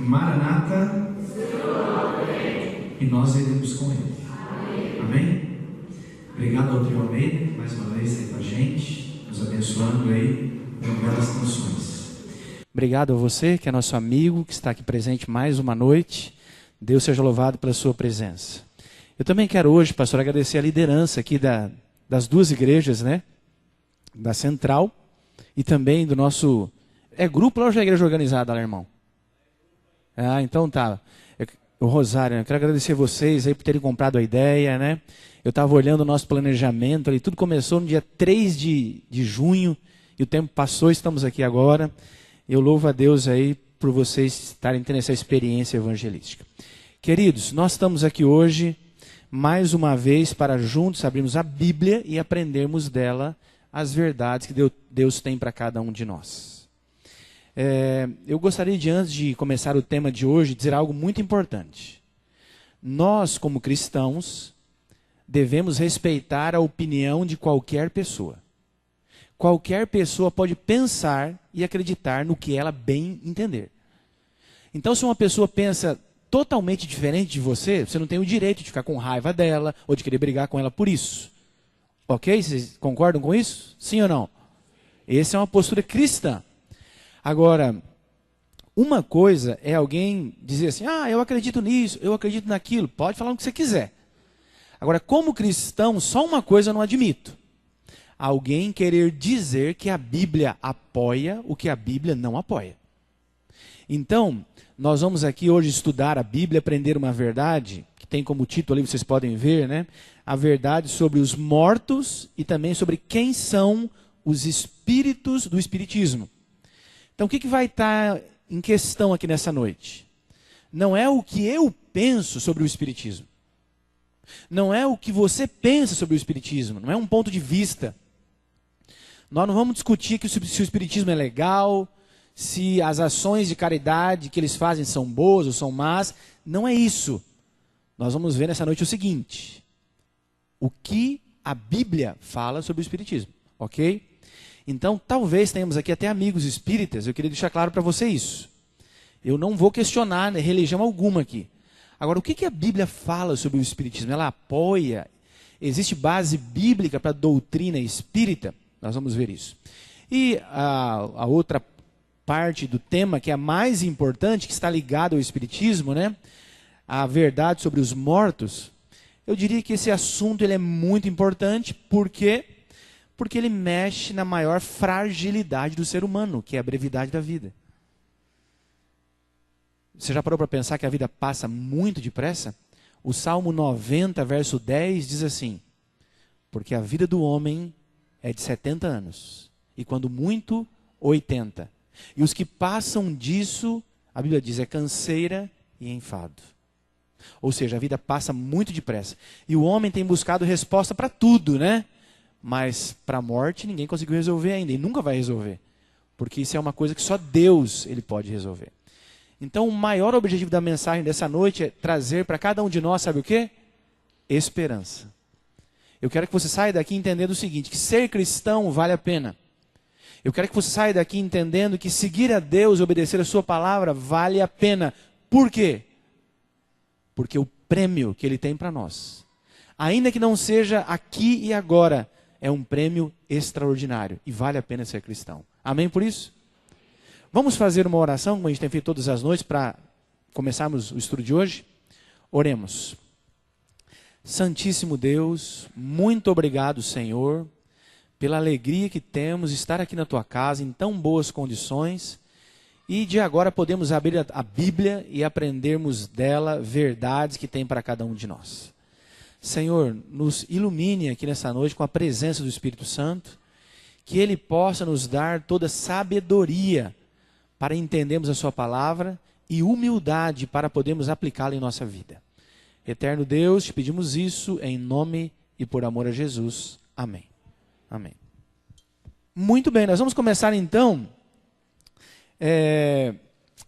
Maranata, e nós iremos com Ele. Amém? Obrigado ao Trio Almeida, mais uma vez aí com a gente, nos abençoando aí com belas canções. Obrigado a você que é nosso amigo, que está aqui presente mais uma noite. Deus seja louvado pela sua presença. Eu também quero hoje, pastor, agradecer a liderança aqui das duas igrejas, né? Da Central e também do nosso... É grupo ou já é igreja organizada lá, irmão? Ah, então tá. O Rosário, eu quero agradecer vocês aí por terem comprado a ideia, né? Eu estava olhando o nosso planejamento ali, tudo começou no dia 3 de junho e o tempo passou, estamos aqui agora. Eu louvo a Deus aí por vocês estarem tendo essa experiência evangelística. Queridos, nós estamos aqui hoje, mais uma vez, para juntos abrirmos a Bíblia e aprendermos dela as verdades que Deus tem para cada um de nós. Eu gostaria de, antes de começar o tema de hoje, dizer algo muito importante. Nós, como cristãos, devemos respeitar a opinião de qualquer pessoa. Qualquer pessoa pode pensar e acreditar no que ela bem entender. Então, se uma pessoa pensa totalmente diferente de você, você não tem o direito de ficar com raiva dela ou de querer brigar com ela por isso. Ok? Vocês concordam com isso? Sim ou não? Essa é uma postura cristã. Agora, uma coisa é alguém dizer assim, eu acredito nisso, eu acredito naquilo. Pode falar o que você quiser. Agora, como cristão, só uma coisa eu não admito. Alguém querer dizer que a Bíblia apoia o que a Bíblia não apoia. Então, nós vamos aqui hoje estudar a Bíblia, aprender uma verdade, que tem como título ali, vocês podem ver, né? A verdade sobre os mortos e também sobre quem são os espíritos do Espiritismo. Então, o que vai estar em questão aqui nessa noite? Não é o que eu penso sobre o Espiritismo. Não é o que você pensa sobre o Espiritismo. Não é um ponto de vista. Nós não vamos discutir se o Espiritismo é legal, se as ações de caridade que eles fazem são boas ou são más. Não é isso. Nós vamos ver nessa noite o seguinte. O que a Bíblia fala sobre o Espiritismo. Ok? Então, talvez tenhamos aqui até amigos espíritas, eu queria deixar claro para você isso. Eu não vou questionar religião alguma aqui. Agora, o que a Bíblia fala sobre o espiritismo? Ela apoia? Existe base bíblica para a doutrina espírita? Nós vamos ver isso. E a outra parte do tema, que é a mais importante, que está ligada ao espiritismo, né? A verdade sobre os mortos. Eu diria que esse assunto ele é muito importante, porque ele mexe na maior fragilidade do ser humano, que é a brevidade da vida. Você já parou para pensar que a vida passa muito depressa? O Salmo 90, verso 10, diz assim, porque a vida do homem é de 70 anos, e quando muito, 80. E os que passam disso, a Bíblia diz, é canseira e enfado. Ou seja, a vida passa muito depressa. E o homem tem buscado resposta para tudo, né? Mas para a morte ninguém conseguiu resolver ainda e nunca vai resolver. Porque isso é uma coisa que só Deus ele pode resolver. Então o maior objetivo da mensagem dessa noite é trazer para cada um de nós, sabe o quê? Esperança. Eu quero que você saia daqui entendendo o seguinte, que ser cristão vale a pena. Eu quero que você saia daqui entendendo que seguir a Deus e obedecer a sua palavra vale a pena. Por quê? Porque o prêmio que ele tem para nós, ainda que não seja aqui e agora, é um prêmio extraordinário e vale a pena ser cristão. Amém por isso? Vamos fazer uma oração, como a gente tem feito todas as noites, para começarmos o estudo de hoje? Oremos. Santíssimo Deus, muito obrigado, Senhor, pela alegria que temos de estar aqui na Tua casa, em tão boas condições, e de agora podemos abrir a Bíblia e aprendermos dela verdades que tem para cada um de nós. Senhor, nos ilumine aqui nessa noite com a presença do Espírito Santo, que Ele possa nos dar toda sabedoria para entendermos a Sua palavra e humildade para podermos aplicá-la em nossa vida. Eterno Deus, te pedimos isso em nome e por amor a Jesus. Amém. Amém. Muito bem, nós vamos começar então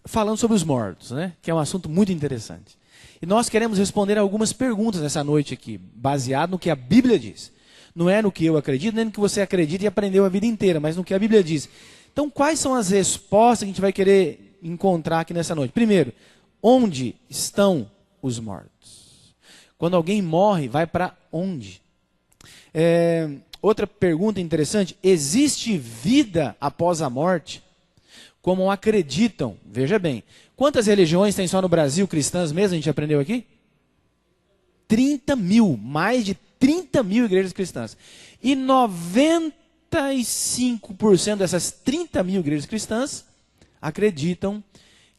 falando sobre os mortos, né? Que é um assunto muito interessante. E nós queremos responder algumas perguntas nessa noite aqui, baseado no que a Bíblia diz. Não é no que eu acredito, nem no que você acredita e aprendeu a vida inteira, mas no que a Bíblia diz. Então, quais são as respostas que a gente vai querer encontrar aqui nessa noite. Primeiro, onde estão os mortos? Quando alguém morre, vai para onde? Outra pergunta interessante, existe vida após a morte? Como acreditam, veja bem, quantas religiões tem só no Brasil, cristãs mesmo, a gente aprendeu aqui? 30 mil, mais de 30 mil igrejas cristãs. E 95% dessas 30 mil igrejas cristãs acreditam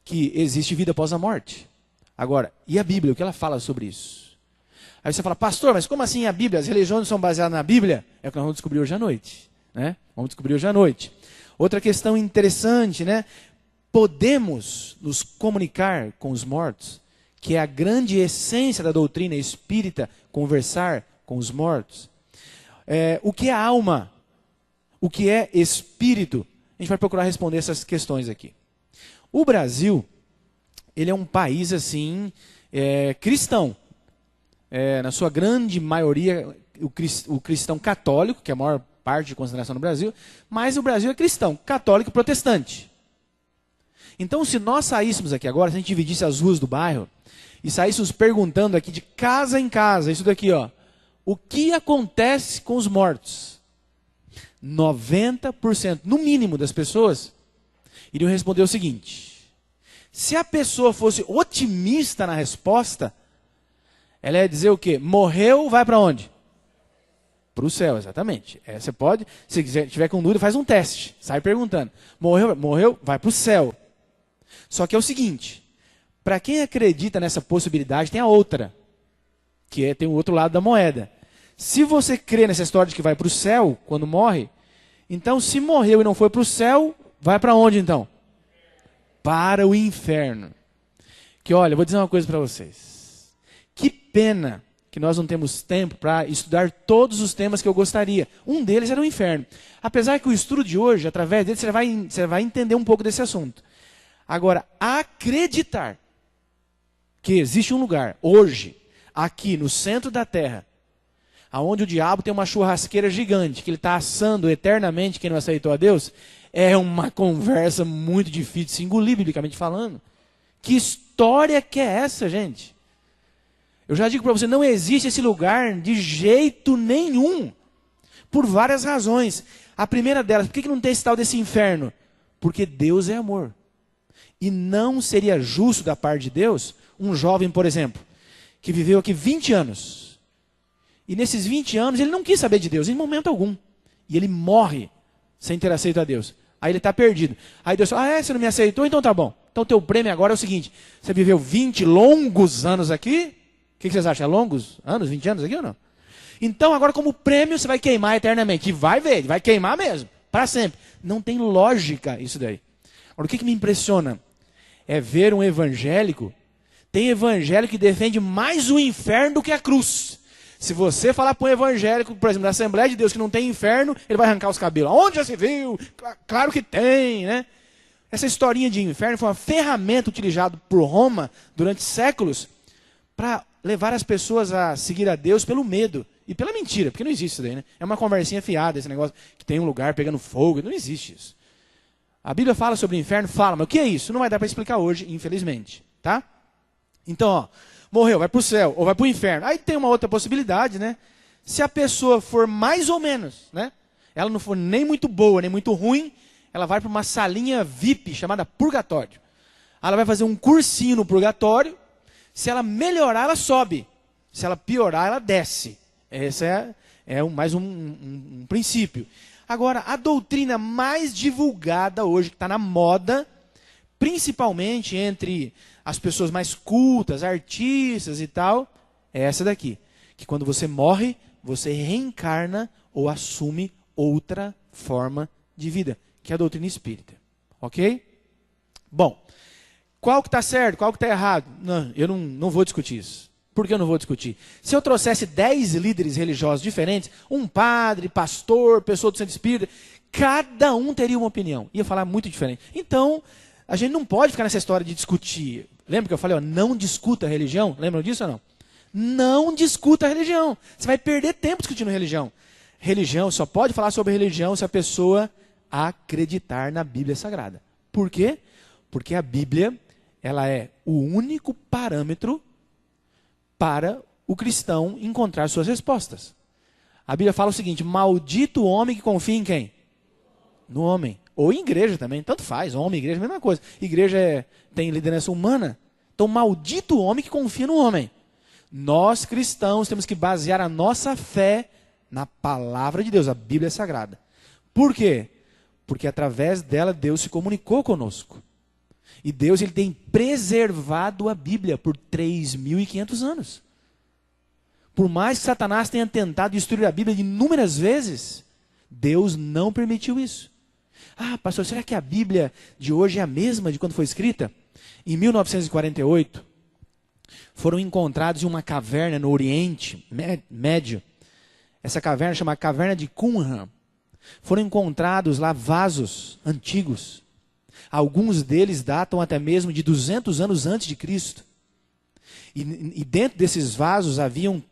que existe vida após a morte. Agora, e a Bíblia, o que ela fala sobre isso? Aí você fala, pastor, mas como assim a Bíblia? As religiões não são baseadas na Bíblia? É o que nós vamos descobrir hoje à noite. Né? Vamos descobrir hoje à noite. Outra questão interessante, né? Podemos nos comunicar com os mortos? Que é a grande essência da doutrina espírita, conversar com os mortos. O que é alma? O que é espírito? A gente vai procurar responder essas questões aqui. O Brasil, ele é um país assim, cristão. Na sua grande maioria, o cristão católico, que é a maior parte de consideração no Brasil, mas o Brasil é cristão, católico e protestante. Então, se nós saíssemos aqui agora, se a gente dividisse as ruas do bairro, e saíssemos perguntando aqui de casa em casa, isso daqui, ó, o que acontece com os mortos? 90%, no mínimo, das pessoas iriam responder o seguinte: se a pessoa fosse otimista na resposta, ela ia dizer o quê? Morreu, vai para onde? Para o céu, exatamente. Você pode, se tiver com dúvida, faz um teste, sai perguntando. Morreu, vai para o céu. Só que é o seguinte, para quem acredita nessa possibilidade, tem a outra, que tem o outro lado da moeda. Se você crê nessa história de que vai para o céu quando morre, então se morreu e não foi para o céu, vai para onde então? Para o inferno. Que olha, eu vou dizer uma coisa para vocês. Que pena que nós não temos tempo para estudar todos os temas que eu gostaria. Um deles era o inferno. Apesar que o estudo de hoje, através dele, você vai entender um pouco desse assunto. Agora, acreditar que existe um lugar, hoje, aqui no centro da Terra, aonde o diabo tem uma churrasqueira gigante, que ele está assando eternamente quem não aceitou a Deus, é uma conversa muito difícil de se engolir, biblicamente falando. Que história que é essa, gente? Eu já digo para você, não existe esse lugar de jeito nenhum, por várias razões. A primeira delas, por que não tem esse tal desse inferno? Porque Deus é amor. E não seria justo da parte de Deus, um jovem, por exemplo, que viveu aqui 20 anos, e nesses 20 anos ele não quis saber de Deus em momento algum, e ele morre sem ter aceito a Deus. Aí ele está perdido. Aí Deus fala, você não me aceitou? Então tá bom. Então teu prêmio agora é o seguinte, você viveu 20 longos anos aqui, o que vocês acham? É longos anos, 20 anos aqui ou não? Então agora como prêmio você vai queimar eternamente, e vai ver, vai queimar mesmo, para sempre. Não tem lógica isso daí. Agora o que me impressiona é ver um evangélico. Tem evangélico que defende mais o inferno do que a cruz. Se você falar para um evangélico, por exemplo, da Assembleia de Deus, que não tem inferno, ele vai arrancar os cabelos. Onde já se viu? Claro que tem, né? Essa historinha de inferno foi uma ferramenta utilizada por Roma durante séculos para levar as pessoas a seguir a Deus pelo medo e pela mentira, porque não existe isso daí, né? É uma conversinha fiada, esse negócio que tem um lugar pegando fogo, não existe isso. A Bíblia fala sobre o inferno, fala, mas o que é isso? Não vai dar para explicar hoje, infelizmente, tá? Então, ó, morreu, vai para o céu ou vai para o inferno. Aí tem uma outra possibilidade, né? Se a pessoa for mais ou menos, né? Ela não for nem muito boa, nem muito ruim, ela vai para uma salinha VIP chamada purgatório. Ela vai fazer um cursinho no purgatório. Se ela melhorar, ela sobe. Se ela piorar, ela desce. Esse é mais um princípio. Agora, a doutrina mais divulgada hoje, que está na moda, principalmente entre as pessoas mais cultas, artistas e tal, é essa daqui. Que quando você morre, você reencarna ou assume outra forma de vida, que é a doutrina espírita. Ok? Bom, qual que está certo, qual que está errado? Não, eu não vou discutir isso. Por que eu não vou discutir? Se eu trouxesse 10 líderes religiosos diferentes, um padre, pastor, pessoa do centro espírita, cada um teria uma opinião. Ia falar muito diferente. Então, a gente não pode ficar nessa história de discutir. Lembra que eu falei, ó, não discuta a religião? Lembram disso ou não? Não discuta a religião. Você vai perder tempo discutindo religião. Religião, só pode falar sobre religião se a pessoa acreditar na Bíblia Sagrada. Por quê? Porque a Bíblia, ela é o único parâmetro para o cristão encontrar suas respostas. A Bíblia fala o seguinte: maldito o homem que confia em quem? No homem. Ou em igreja também, tanto faz, homem, igreja, mesma coisa. Igreja tem liderança humana. Então, maldito o homem que confia no homem. Nós, cristãos, temos que basear a nossa fé na palavra de Deus, a Bíblia Sagrada. Por quê? Porque através dela Deus se comunicou conosco. E Deus, ele tem preservado a Bíblia por 3.500 anos. Por mais que Satanás tenha tentado destruir a Bíblia inúmeras vezes, Deus não permitiu isso. Ah, pastor, será que a Bíblia de hoje é a mesma de quando foi escrita? Em 1948, foram encontrados em uma caverna no Oriente Médio. Essa caverna chama Caverna de Qumran. Foram encontrados lá vasos antigos. Alguns deles datam até mesmo de 200 anos antes de Cristo. E dentro desses vasos haviam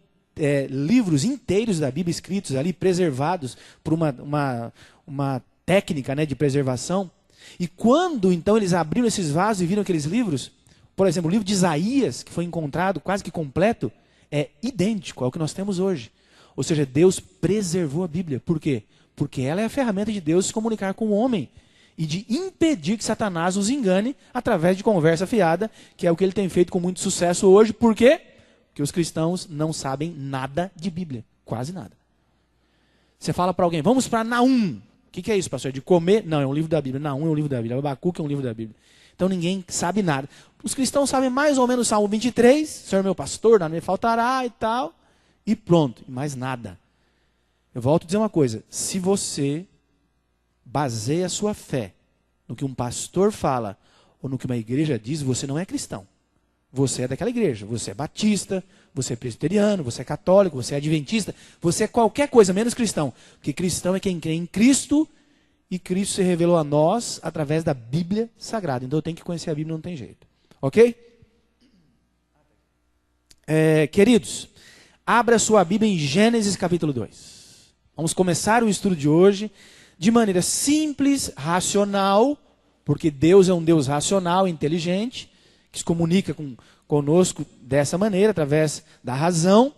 livros inteiros da Bíblia escritos ali, preservados por uma técnica, né, de preservação. E quando então eles abriram esses vasos e viram aqueles livros, por exemplo, o livro de Isaías, que foi encontrado quase que completo, é idêntico ao que nós temos hoje. Ou seja, Deus preservou a Bíblia. Por quê? Porque ela é a ferramenta de Deus de se comunicar com o homem e de impedir que Satanás os engane através de conversa fiada, que é o que ele tem feito com muito sucesso hoje. Por quê? Porque os cristãos não sabem nada de Bíblia, quase nada. Você fala para alguém, vamos para Naum. O que é isso, pastor? De comer? Não, é um livro da Bíblia. Naum é um livro da Bíblia. Abacuque é um livro da Bíblia. Então ninguém sabe nada. Os cristãos sabem mais ou menos o Salmo 23, Senhor meu pastor, nada me faltará e tal, e pronto, e mais nada. Eu volto a dizer uma coisa, se você baseia a sua fé no que um pastor fala, ou no que uma igreja diz, você não é cristão. Você é daquela igreja, você é batista, você é presbiteriano, você é católico, você é adventista, você é qualquer coisa menos cristão. Porque cristão é quem crê em Cristo, e Cristo se revelou a nós através da Bíblia Sagrada. Então eu tenho que conhecer a Bíblia, não tem jeito. Ok? Queridos, abra sua Bíblia em Gênesis capítulo 2. Vamos começar o estudo de hoje de maneira simples, racional, porque Deus é um Deus racional, inteligente, que se comunica conosco dessa maneira, através da razão.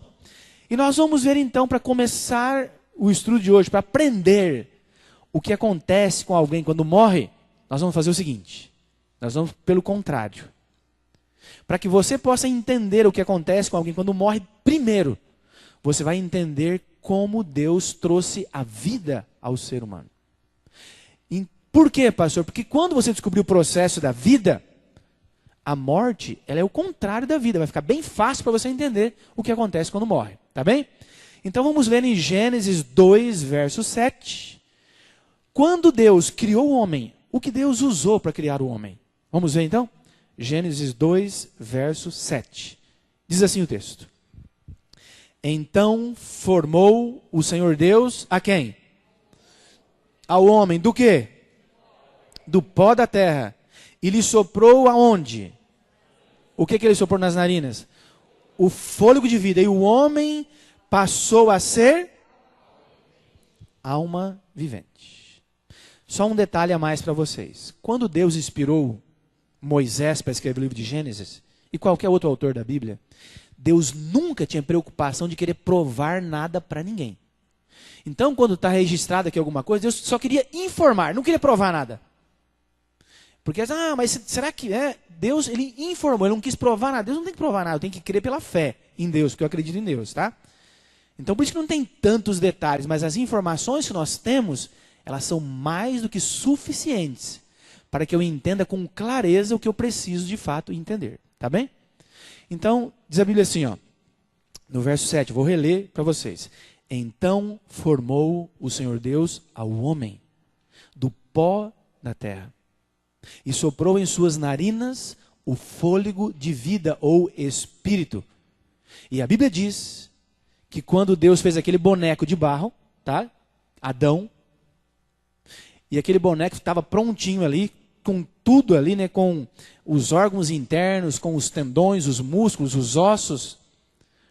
E nós vamos ver então, para começar o estudo de hoje, para aprender o que acontece com alguém quando morre, nós vamos fazer o seguinte, nós vamos pelo contrário. Para que você possa entender o que acontece com alguém quando morre, primeiro, você vai entender como Deus trouxe a vida ao ser humano. E por quê, pastor? Porque quando você descobrir o processo da vida, a morte, ela é o contrário da vida. Vai ficar bem fácil para você entender o que acontece quando morre. Tá bem? Então vamos ler em Gênesis 2, verso 7. Quando Deus criou o homem, o que Deus usou para criar o homem? Vamos ver então? Gênesis 2, verso 7. Diz assim o texto. Então formou o Senhor Deus a quem? Ao homem do quê? Do pó da terra. E lhe soprou aonde? O que ele soprou nas narinas? O fôlego de vida. E o homem passou a ser alma vivente. Só um detalhe a mais para vocês. Quando Deus inspirou Moisés para escrever o livro de Gênesis, e qualquer outro autor da Bíblia, Deus nunca tinha preocupação de querer provar nada para ninguém. Então, quando está registrado aqui alguma coisa, Deus só queria informar, não queria provar nada. Porque, mas será que é? Deus, ele informou, ele não quis provar nada. Deus não tem que provar nada, eu tenho que crer pela fé em Deus, porque eu acredito em Deus, tá? Então, por isso que não tem tantos detalhes, mas as informações que nós temos, elas são mais do que suficientes para que eu entenda com clareza o que eu preciso de fato entender, tá bem? Então, diz a Bíblia assim, ó, no verso 7, vou reler para vocês. Então formou o Senhor Deus ao homem do pó da terra e soprou em suas narinas o fôlego de vida ou espírito. E a Bíblia diz que quando Deus fez aquele boneco de barro, tá? Adão, e aquele boneco estava prontinho ali, com tudo ali, né? Com os órgãos internos, com os tendões, os músculos, os ossos,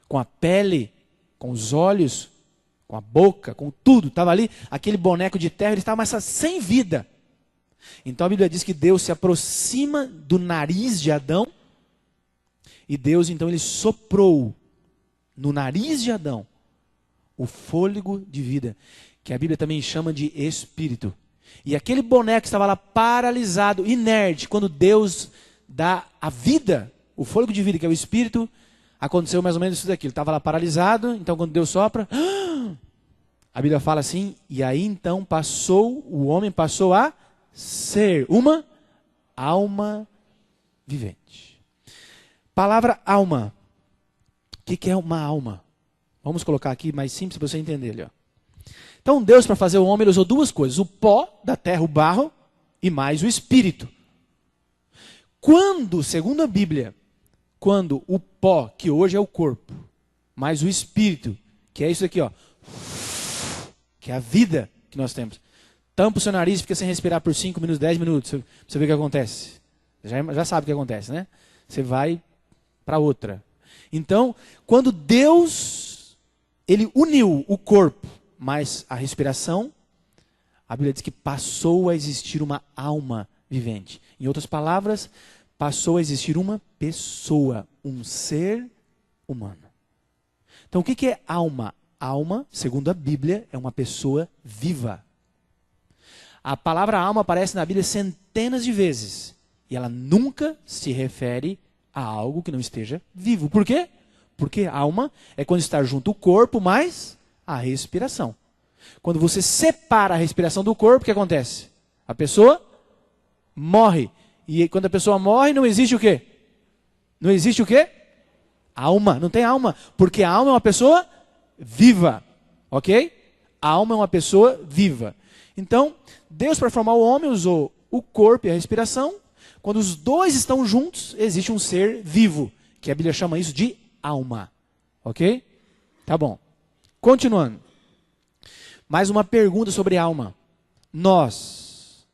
com a pele, com os olhos, com a boca, com tudo. Estava ali, aquele boneco de terra, ele estava mas sem vida. Então a Bíblia diz que Deus se aproxima do nariz de Adão, e Deus então ele soprou no nariz de Adão o fôlego de vida, que a Bíblia também chama de espírito. E aquele boneco que estava lá paralisado, inerte, quando Deus dá a vida, o fôlego de vida, que é o espírito, aconteceu mais ou menos isso daqui. Ele estava lá paralisado, então quando Deus sopra, a Bíblia fala assim, e aí então o homem passou a ser uma alma vivente. Palavra alma. O que é uma alma? Vamos colocar aqui mais simples para você entender ali, ó. Então Deus, para fazer o homem, ele usou duas coisas: o pó da terra, o barro, e mais o espírito. Quando, segundo a Bíblia, quando o pó, que hoje é o corpo, mais o espírito, que é isso aqui, ó, que é a vida que nós temos, tampa o seu nariz e fica sem respirar por 5 minutos, 10 minutos, você vê o que acontece. Já sabe o que acontece, né? Você vai para outra. Então, quando Deus, ele uniu o corpo mais a respiração, a Bíblia diz que passou a existir uma alma vivente. Em outras palavras, passou a existir uma pessoa, um ser humano. Então, o que é alma? Alma, segundo a Bíblia, é uma pessoa viva. A palavra alma aparece na Bíblia centenas de vezes. E ela nunca se refere a algo que não esteja vivo. Por quê? Porque alma é quando está junto o corpo mais a respiração. Quando você separa a respiração do corpo, o que acontece? A pessoa morre. E quando a pessoa morre, não existe o quê? Não existe o quê? Alma. Não tem alma. Porque a alma é uma pessoa viva. Ok? A alma é uma pessoa viva. Então, Deus, para formar o homem, usou o corpo e a respiração. Quando os dois estão juntos, existe um ser vivo, que a Bíblia chama isso de alma. Ok? Tá bom. Continuando. Mais uma pergunta sobre alma. Nós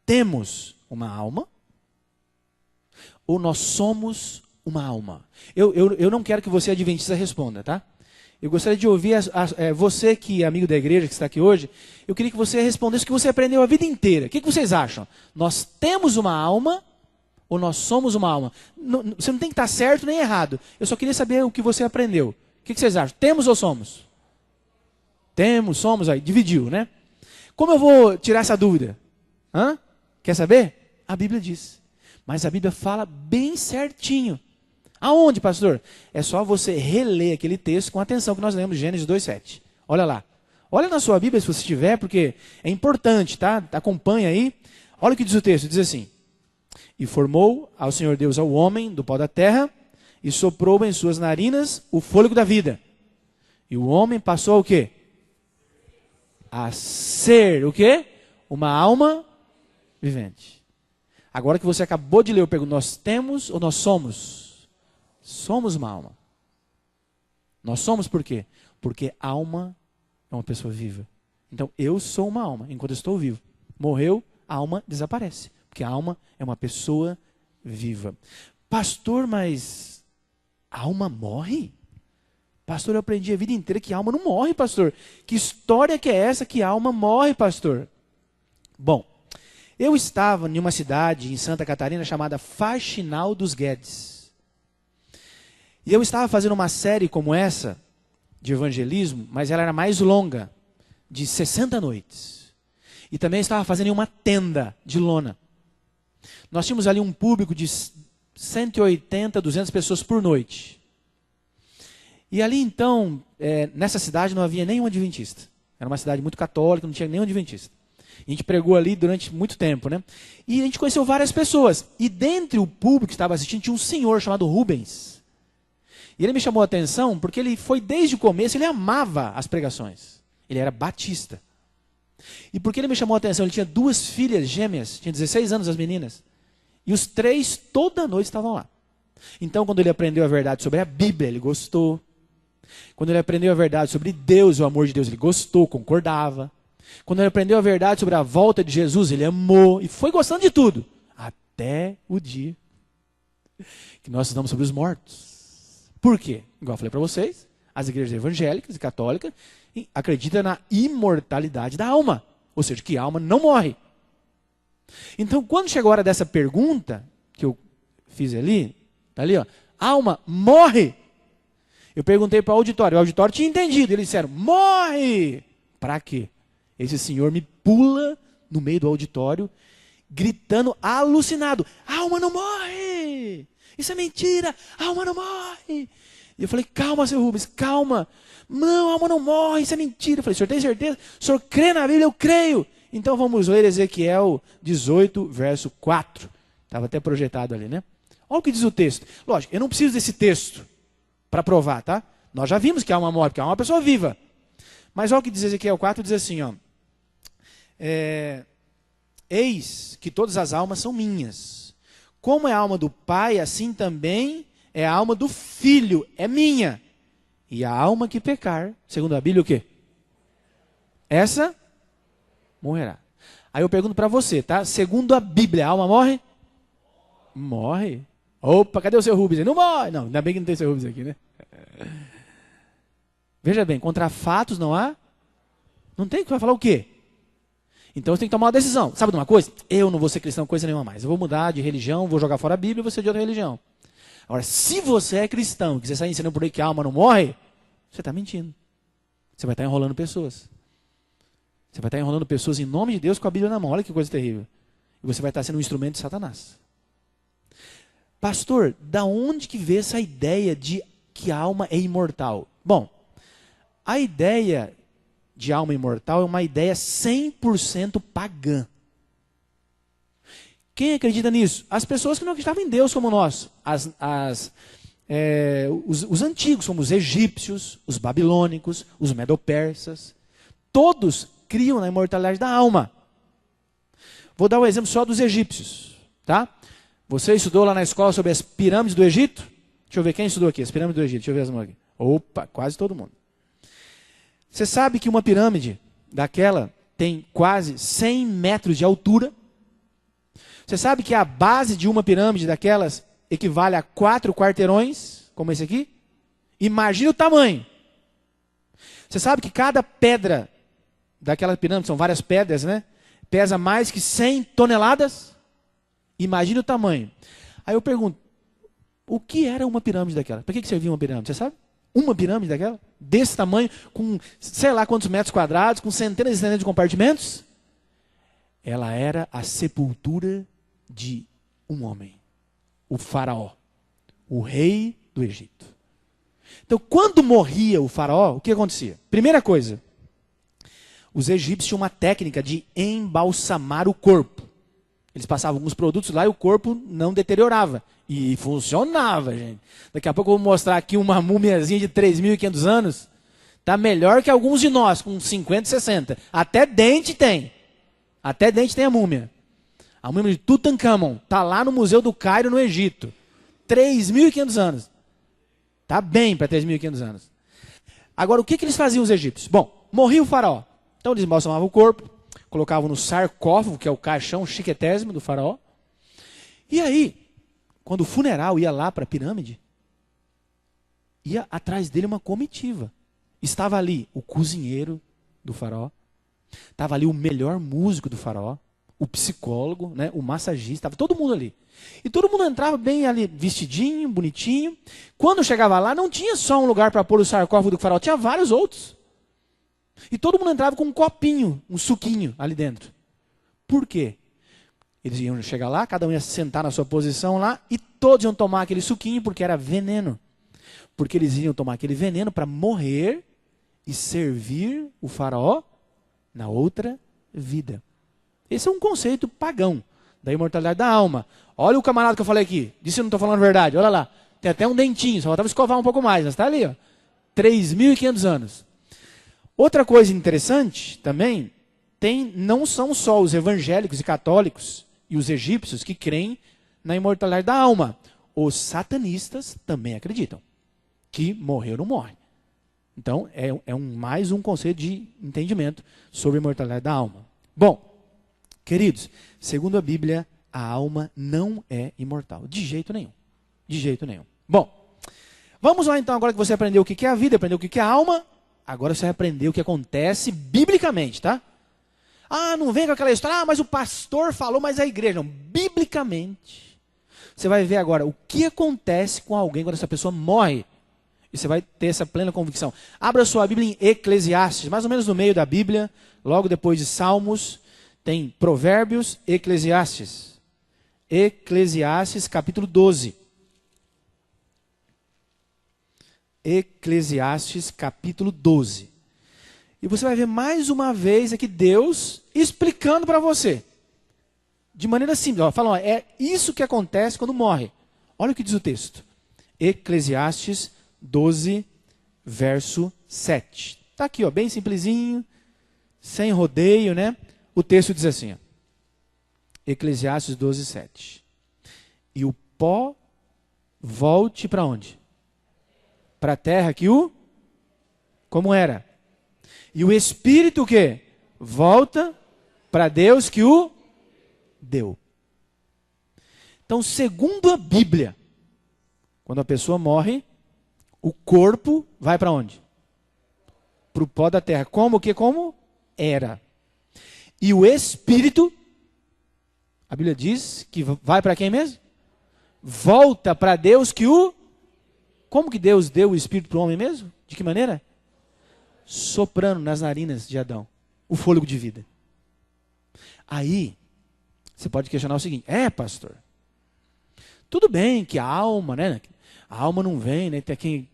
temos uma alma? Ou nós somos uma alma? Eu não quero que você, adventista, responda, tá? Eu gostaria de ouvir você que é amigo da igreja, que está aqui hoje, eu queria que você respondesse o que você aprendeu a vida inteira. O que vocês acham? Nós temos uma alma ou nós somos uma alma? Você não tem que estar certo nem errado. Eu só queria saber o que você aprendeu. O que vocês acham? Temos ou somos? Temos, somos, aí, dividiu, né? Como eu vou tirar essa dúvida? Hã? Quer saber? A Bíblia diz. Mas a Bíblia fala bem certinho. Aonde, pastor? É só você reler aquele texto com atenção que nós lemos, Gênesis 2:7. Olha lá. Olha na sua Bíblia se você tiver, porque é importante, tá? Acompanha aí. Olha o que diz o texto. Diz assim: e formou ao Senhor Deus ao homem do pó da terra, e soprou em suas narinas o fôlego da vida. E o homem passou o quê? A ser o quê? Uma alma vivente. Agora que você acabou de ler, eu pergunto: nós temos ou nós somos? Somos uma alma. Nós somos por quê? Porque alma é uma pessoa viva. Então eu sou uma alma enquanto eu estou vivo. Morreu, a alma desaparece. Porque a alma é uma pessoa viva. Pastor, mas a alma morre? Pastor, eu aprendi a vida inteira que a alma não morre, pastor. Que história que é essa que a alma morre, pastor? Bom, eu estava em uma cidade em Santa Catarina chamada Faxinal dos Guedes. E eu estava fazendo uma série como essa, de evangelismo, mas ela era mais longa, de 60 noites. E também estava fazendo em uma tenda de lona. Nós tínhamos ali um público de 180, 200 pessoas por noite. E ali então, nessa cidade não havia nenhum adventista. Era uma cidade muito católica, não tinha nenhum adventista. A gente pregou ali durante muito tempo, né? E a gente conheceu várias pessoas. E dentre o público que estava assistindo, tinha um senhor chamado Rubens. E ele me chamou a atenção porque ele foi desde o começo, ele amava as pregações. Ele era batista. E por que ele me chamou a atenção? Ele tinha 2 filhas gêmeas, tinha 16 anos as meninas. E os 3 toda noite estavam lá. Então, quando ele aprendeu a verdade sobre a Bíblia, ele gostou. Quando ele aprendeu a verdade sobre Deus, o amor de Deus, ele gostou, concordava. Quando ele aprendeu a verdade sobre a volta de Jesus, ele amou e foi gostando de tudo. Até o dia que nós estudamos sobre os mortos. Por quê? Igual eu falei para vocês, as igrejas evangélicas e católicas acreditam na imortalidade da alma. Ou seja, que a alma não morre. Então, quando chegou a hora dessa pergunta, que eu fiz ali, tá ali, ó, alma, morre. Eu perguntei para o auditório tinha entendido, eles disseram, morre! Para quê? Esse senhor me pula no meio do auditório, gritando, alucinado, a alma não morre! Isso é mentira, a alma não morre! E eu falei, calma, seu Rubens, calma. Não, a alma não morre, isso é mentira. Eu falei, o senhor tem certeza? O senhor crê na Bíblia? Eu creio. Então vamos ler Ezequiel 18, verso 4. Estava até projetado ali, né? Olha o que diz o texto. Lógico, eu não preciso desse texto para provar, tá? Nós já vimos que a alma morre, porque a alma é uma pessoa viva. Mas olha o que diz Ezequiel 4, diz assim, ó. Eis que todas as almas são minhas. Como é a alma do Pai, assim também é a alma do Filho, é minha. E a alma que pecar, segundo a Bíblia, o quê? Essa morrerá. Aí eu pergunto para você, tá? Segundo a Bíblia, a alma morre? Morre. Opa, cadê o seu Rubens? Não morre. Não, ainda bem que não tem seu Rubens aqui, né? Veja bem, contra fatos não há? Não tem que vai falar o quê? Então você tem que tomar uma decisão. Sabe de uma coisa? Eu não vou ser cristão coisa nenhuma mais. Eu vou mudar de religião, vou jogar fora a Bíblia e vou ser de outra religião. Agora, se você é cristão, que você sai ensinando por aí que a alma não morre, você está mentindo. Você vai estar enrolando pessoas. Você vai estar enrolando pessoas em nome de Deus com a Bíblia na mão. Olha que coisa terrível. E você vai estar sendo um instrumento de Satanás. Pastor, da onde que vê essa ideia de que a alma é imortal? Bom, a ideia de alma imortal é uma ideia 100% pagã. Quem acredita nisso? As pessoas que não acreditavam em Deus como nós. Os antigos, como os egípcios, os babilônicos, os medo-persas. Todos criam na imortalidade da alma. Vou dar um exemplo só dos egípcios. Tá? Você estudou lá na escola sobre as pirâmides do Egito? Deixa eu ver quem estudou aqui, as pirâmides do Egito. Deixa eu ver as mãos aqui. Opa, quase todo mundo. Você sabe que uma pirâmide daquela tem quase 100 metros de altura? Você sabe que a base de uma pirâmide daquelas equivale a 4 quarteirões, como esse aqui? Imagina o tamanho. Você sabe que cada pedra daquela pirâmide, são várias pedras, né? Pesa mais que 100 toneladas? Imagina o tamanho. Aí eu pergunto, o que era uma pirâmide daquela? Para que servia uma pirâmide? Você sabe? Uma pirâmide daquela? Desse tamanho, com sei lá quantos metros quadrados, com centenas e centenas de compartimentos? Ela era a sepultura de um homem. O faraó. O rei do Egito. Então, quando morria o faraó, o que acontecia? Primeira coisa, os egípcios tinham uma técnica de embalsamar o corpo. Eles passavam alguns produtos lá e o corpo não deteriorava. E funcionava, gente. Daqui a pouco eu vou mostrar aqui uma múmiazinha de 3.500 anos. Está melhor que alguns de nós, com 50, 60. Até dente tem. Até dente tem a múmia. A múmia de Tutankhamon. Está lá no Museu do Cairo, no Egito. 3.500 anos. Está bem para 3.500 anos. Agora, o que eles faziam, os egípcios? Bom, morria o faraó. Então eles embalsamavam o corpo, colocavam no sarcófago, que é o caixão chiquetésimo do faraó. E aí, quando o funeral ia lá para a pirâmide, ia atrás dele uma comitiva. Estava ali o cozinheiro do faraó, estava ali o melhor músico do faraó, o psicólogo, né, o massagista, estava todo mundo ali. E todo mundo entrava bem ali, vestidinho, bonitinho. Quando chegava lá, não tinha só um lugar para pôr o sarcófago do faraó, tinha vários outros. E todo mundo entrava com um copinho, um suquinho ali dentro. Por quê? Eles iam chegar lá, cada um ia sentar na sua posição lá, e todos iam tomar aquele suquinho porque era veneno. Porque eles iam tomar aquele veneno para morrer e servir o faraó na outra vida. Esse é um conceito pagão da imortalidade da alma. Olha o camarada que eu falei aqui. Disse que eu não estou falando a verdade. Olha lá. Tem até um dentinho. Só faltava escovar um pouco mais. Mas está ali. 3.500 anos. Outra coisa interessante também, não são só os evangélicos e católicos e os egípcios que creem na imortalidade da alma. Os satanistas também acreditam que morreu não morre. Então, mais um conceito de entendimento sobre a imortalidade da alma. Bom, queridos, segundo a Bíblia, a alma não é imortal. De jeito nenhum. De jeito nenhum. Bom, vamos lá então, agora que você aprendeu o que é a vida, aprendeu o que é a alma, agora você vai aprender o que acontece biblicamente, tá? Ah, não vem com aquela história, ah, mas o pastor falou, mas a igreja. Não, biblicamente, você vai ver agora o que acontece com alguém quando essa pessoa morre. E você vai ter essa plena convicção. Abra sua Bíblia em Eclesiastes, mais ou menos no meio da Bíblia, logo depois de Salmos, tem Provérbios, Eclesiastes. Eclesiastes, capítulo 12. Eclesiastes, capítulo 12. E você vai ver mais uma vez aqui Deus explicando para você. De maneira simples. Ó, falando, ó, é isso que acontece quando morre. Olha o que diz o texto. Eclesiastes 12, verso 7. Está aqui, ó, bem simplesinho, sem rodeio, né? O texto diz assim, ó, Eclesiastes 12, 7. E o pó volte para onde? Para a terra que o... Como era? E o espírito o quê? Volta para Deus que o deu. Então, segundo a Bíblia, quando a pessoa morre, o corpo vai para onde? Para o pó da terra. Como que? Como era. E o espírito, a Bíblia diz que vai para quem mesmo? Volta para Deus que o... Como que Deus deu o espírito para o homem mesmo? De que maneira? Soprando nas narinas de Adão o fôlego de vida. Aí, você pode questionar o seguinte: pastor, tudo bem que a alma, né? A alma não vem, né?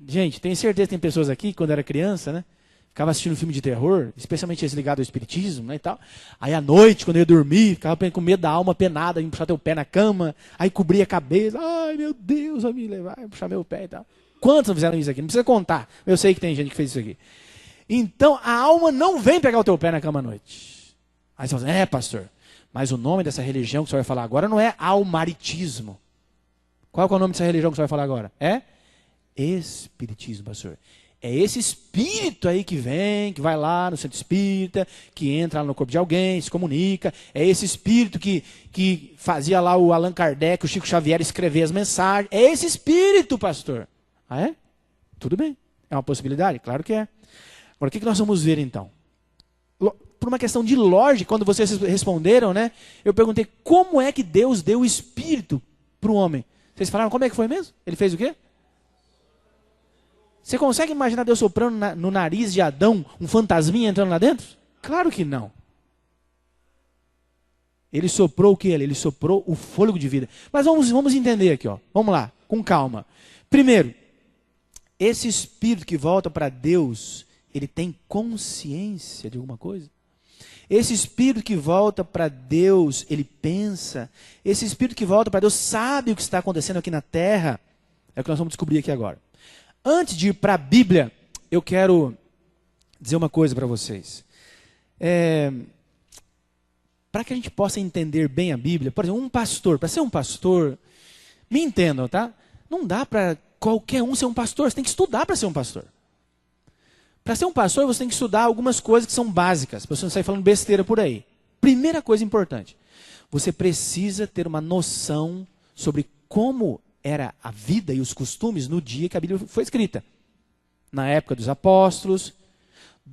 Gente, tenho certeza que tem pessoas aqui, quando era criança, né? Ficava assistindo filme de terror, especialmente esse ligado ao espiritismo, né, e tal. Aí à noite, quando eu ia dormir, ficava com medo da alma penada, puxar teu pé na cama, aí cobria a cabeça, ai meu Deus, vai me levar, vai puxar meu pé e tal. Quantos não fizeram isso aqui? Não precisa contar, eu sei que tem gente que fez isso aqui. Então, a alma não vem pegar o teu pé na cama à noite. Aí você fala assim, pastor, mas o nome dessa religião que você vai falar agora não é almaritismo. Qual é o nome dessa religião que você vai falar agora? É espiritismo, pastor. É esse espírito aí que vem, que vai lá no centro espírita, que entra lá no corpo de alguém, se comunica. É esse espírito que fazia lá o Allan Kardec, o Chico Xavier escrever as mensagens. É esse espírito, pastor. Ah, é? Tudo bem. É uma possibilidade? Claro que é. Agora, o que nós vamos ver então? Por uma questão de lógica, quando vocês responderam, né? Eu perguntei como é que Deus deu o espírito para o homem. Vocês falaram como é que foi mesmo? Ele fez o quê? Você consegue imaginar Deus soprando no nariz de Adão um fantasminha entrando lá dentro? Claro que não. Ele soprou o que? Ele soprou o fôlego de vida. Mas vamos entender aqui, ó. Vamos lá, com calma. Primeiro, esse espírito que volta para Deus, ele tem consciência de alguma coisa? Esse espírito que volta para Deus, ele pensa. Esse espírito que volta para Deus sabe o que está acontecendo aqui na terra. É o que nós vamos descobrir aqui agora. Antes de ir para a Bíblia, eu quero dizer uma coisa para vocês. Para que a gente possa entender bem a Bíblia, por exemplo, para ser um pastor, me entendam, tá? Não dá para qualquer um ser um pastor, você tem que estudar para ser um pastor. Para ser um pastor, você tem que estudar algumas coisas que são básicas, para você não sair falando besteira por aí. Primeira coisa importante, você precisa ter uma noção sobre como era a vida e os costumes no dia que a Bíblia foi escrita. Na época dos apóstolos,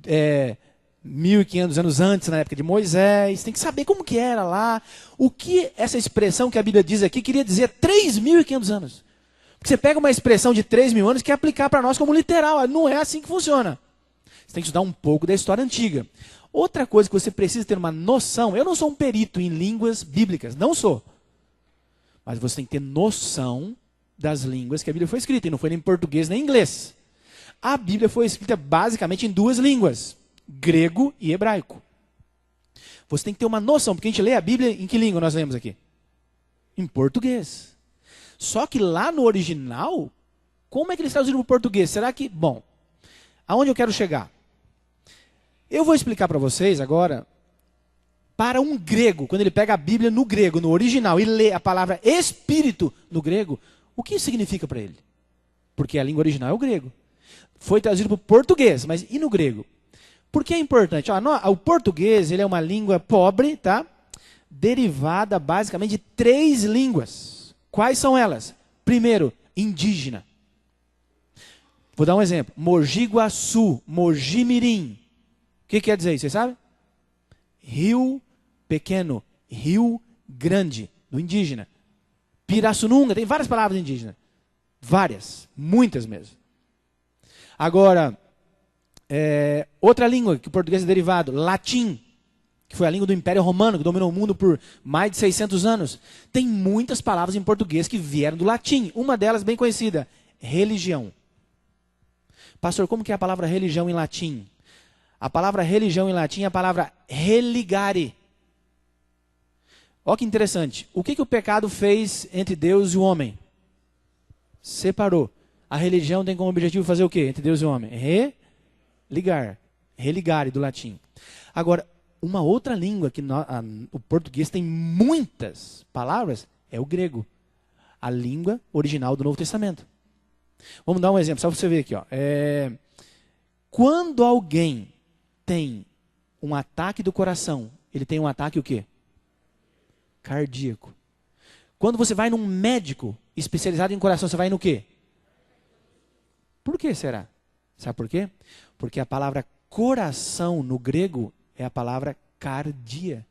1.500 anos antes, na época de Moisés. Tem que saber como que era lá. O que essa expressão que a Bíblia diz aqui queria dizer 3.500 anos. Porque você pega uma expressão de 3.000 anos e quer aplicar para nós como literal. Não é assim que funciona. Você tem que estudar um pouco da história antiga. Outra coisa que você precisa ter uma noção, eu não sou um perito em línguas bíblicas, não sou. Mas você tem que ter noção das línguas que a Bíblia foi escrita. E não foi nem em português nem em inglês. A Bíblia foi escrita basicamente em duas línguas. Grego e hebraico. Você tem que ter uma noção. Porque a gente lê a Bíblia em que língua nós lemos aqui? Em português. Só que lá no original, como é que eles traduziram para o português? Será que... Bom, aonde eu quero chegar? Eu vou explicar para vocês agora... Para um grego, quando ele pega a Bíblia no grego, no original, e lê a palavra espírito no grego, o que isso significa para ele? Porque a língua original é o grego. Foi traduzido para o português, mas e no grego? Por que é importante? O português ele é uma língua pobre, tá? Derivada basicamente de 3 línguas. Quais são elas? Primeiro, indígena. Vou dar um exemplo. Mogi Guaçu, Mogi Mirim. O que quer dizer isso? Vocês sabem? rio pequeno, rio grande, do indígena. Pirassununga, tem várias palavras indígenas. Várias, muitas mesmo. Agora, outra língua que o português é derivado, latim, que foi a língua do Império Romano, que dominou o mundo por mais de 600 anos. Tem muitas palavras em português que vieram do latim. Uma delas bem conhecida, religião. Pastor, como que é a palavra religião em latim? A palavra religião em latim é a palavra religare. Olha que interessante. O que o pecado fez entre Deus e o homem? Separou. A religião tem como objetivo fazer o quê entre Deus e o homem? Religar. Religare, do latim. Agora, uma outra língua que o português tem muitas palavras é o grego. A língua original do Novo Testamento. Vamos dar um exemplo, só para você ver aqui. Ó. Quando alguém tem um ataque do coração, ele tem um ataque o quê? Cardíaco. Quando você vai num médico especializado em coração, você vai no quê? Por que será? Sabe por quê? Porque a palavra coração no grego é a palavra cardia.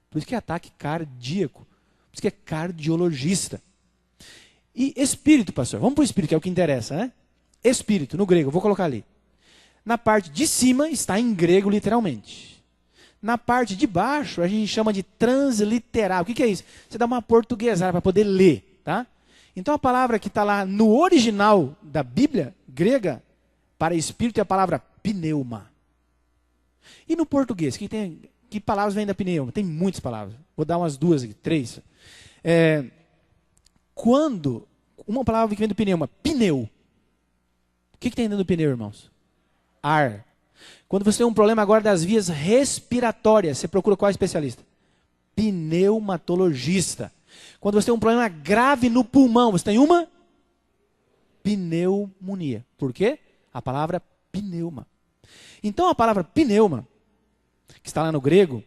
Por isso que é ataque cardíaco. Por isso que é cardiologista. E espírito, pastor. Vamos para o espírito, que é o que interessa, né? Espírito, no grego, eu vou colocar ali. Na parte de cima está em grego literalmente. Na parte de baixo a gente chama de transliterar. O que é isso? Você dá uma portuguesada para poder ler, tá? Então a palavra que está lá no original da Bíblia grega para espírito é a palavra pneuma. E no português, que palavras vêm da pneuma? Tem muitas palavras. Vou dar umas duas aqui, três. Quando uma palavra que vem do pneuma, pneu. O que tem dentro do pneu, irmãos? Ar. Quando você tem um problema agora das vias respiratórias, você procura qual especialista? Pneumatologista. Quando você tem um problema grave no pulmão, você tem uma pneumonia. Por quê? A palavra pneuma. Então a palavra pneuma, que está lá no grego,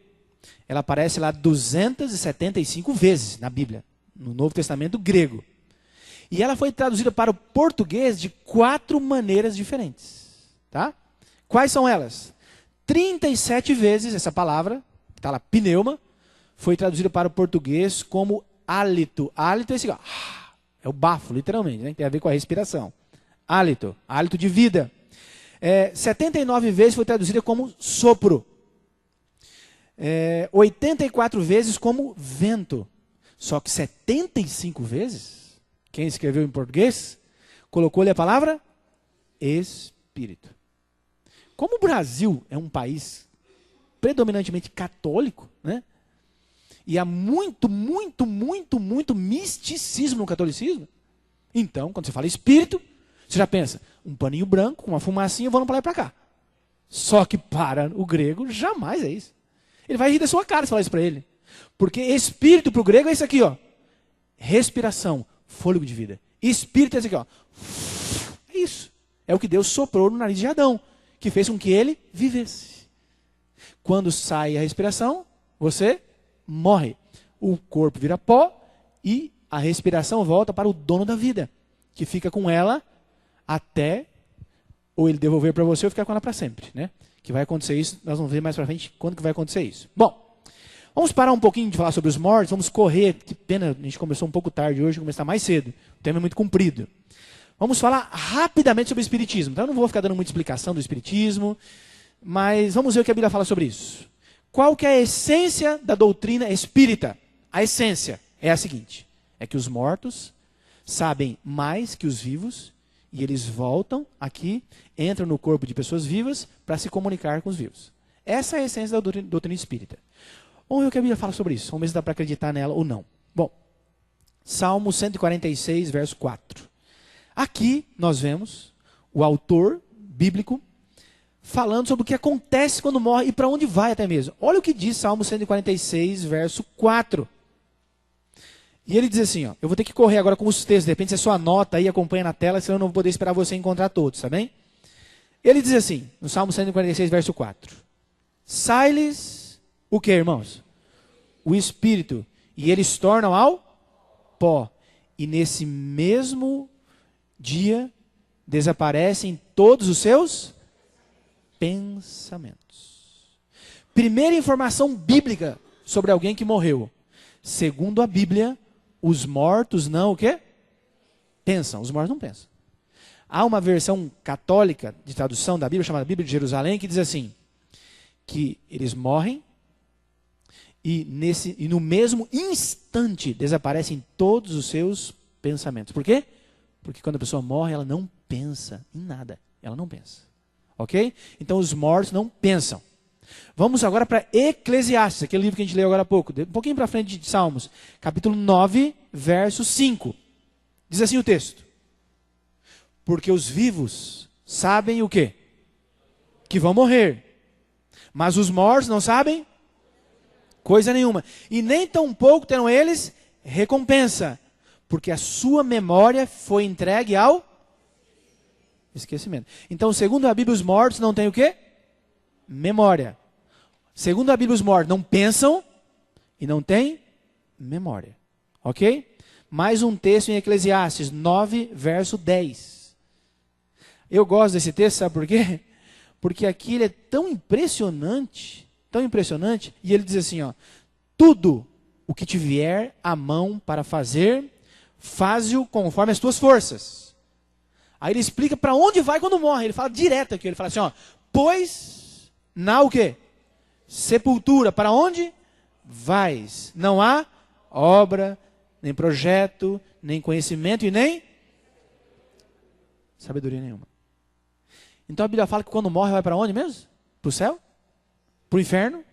ela aparece lá 275 vezes na Bíblia, no Novo Testamento grego. E ela foi traduzida para o português de 4 maneiras diferentes. Tá? Quais são elas? 37 vezes essa palavra, que está lá, pneuma, foi traduzida para o português como hálito. Hálito é esse, ó, é o bafo, literalmente, né? Tem a ver com a respiração. Hálito, hálito de vida. 79 vezes foi traduzida como sopro. 84 vezes como vento. Só que 75 vezes, quem escreveu em português, colocou-lhe a palavra espírito. Como o Brasil é um país predominantemente católico, né? E há muito misticismo no catolicismo. Então, quando você fala espírito, você já pensa, um paninho branco, com uma fumacinha, vamos para lá e para cá. Só que para o grego, jamais é isso. Ele vai rir da sua cara se falar isso para ele. Porque espírito para o grego é isso aqui, ó. Respiração, fôlego de vida. Espírito é isso aqui, ó. É isso. É o que Deus soprou no nariz de Adão, que fez com que ele vivesse. Quando sai a respiração, você morre. O corpo vira pó e a respiração volta para o dono da vida, que fica com ela até ou ele devolver para você ou ficar com ela para sempre, né? Que vai acontecer isso, nós vamos ver mais para frente quando que vai acontecer isso. Bom, vamos parar um pouquinho de falar sobre os mortos, vamos correr, que pena, a gente começou um pouco tarde hoje, começar mais cedo, o tema é muito comprido. Vamos falar rapidamente sobre o espiritismo. Então eu não vou ficar dando muita explicação do espiritismo, mas vamos ver o que a Bíblia fala sobre isso. Qual que é a essência da doutrina espírita? A essência é a seguinte, é que os mortos sabem mais que os vivos e eles voltam aqui, entram no corpo de pessoas vivas para se comunicar com os vivos. Essa é a essência da doutrina espírita. Vamos ver o que a Bíblia fala sobre isso. Vamos ver se dá para acreditar nela ou não. Bom, Salmo 146, verso 4. Aqui nós vemos o autor bíblico falando sobre o que acontece quando morre e para onde vai até mesmo. Olha o que diz Salmo 146, verso 4. E ele diz assim, ó, eu vou ter que correr agora com os textos, de repente você só anota aí, acompanha na tela, senão eu não vou poder esperar você encontrar todos, tá bem? Ele diz assim, no Salmo 146, verso 4. Sai-lhes o que, irmãos? O espírito, e eles tornam ao pó. E nesse mesmo dia desaparecem todos os seus pensamentos. Primeira informação bíblica sobre alguém que morreu. Segundo a Bíblia, os mortos não o quê? Pensam. Os mortos não pensam. Há uma versão católica de tradução da Bíblia, chamada Bíblia de Jerusalém, que diz assim, que eles morrem e no mesmo instante desaparecem todos os seus pensamentos. Por quê? Porque quando a pessoa morre, ela não pensa em nada. Ela não pensa. Ok? Então os mortos não pensam. Vamos agora para Eclesiastes, aquele livro que a gente leu agora há pouco. Um pouquinho para frente de Salmos. Capítulo 9, verso 5. Diz assim o texto. Porque os vivos sabem o quê? Que vão morrer. Mas os mortos não sabem coisa nenhuma. E nem tampouco terão eles recompensa. Porque a sua memória foi entregue ao esquecimento. Então, segundo a Bíblia, os mortos não têm o quê? Memória. Segundo a Bíblia, os mortos não pensam e não têm memória. Ok? Mais um texto em Eclesiastes 9, verso 10. Eu gosto desse texto, sabe por quê? Porque aqui ele é tão impressionante, e ele diz assim, ó, tudo o que te vier à mão para fazer, faze-o conforme as tuas forças. Aí ele explica para onde vai quando morre. Ele fala direto aqui, ele fala assim, ó, pois na o quê? Sepultura, para onde vais? Não há obra, nem projeto, nem conhecimento e nem sabedoria nenhuma. Então a Bíblia fala que quando morre vai para onde mesmo? Para o céu? Para o inferno?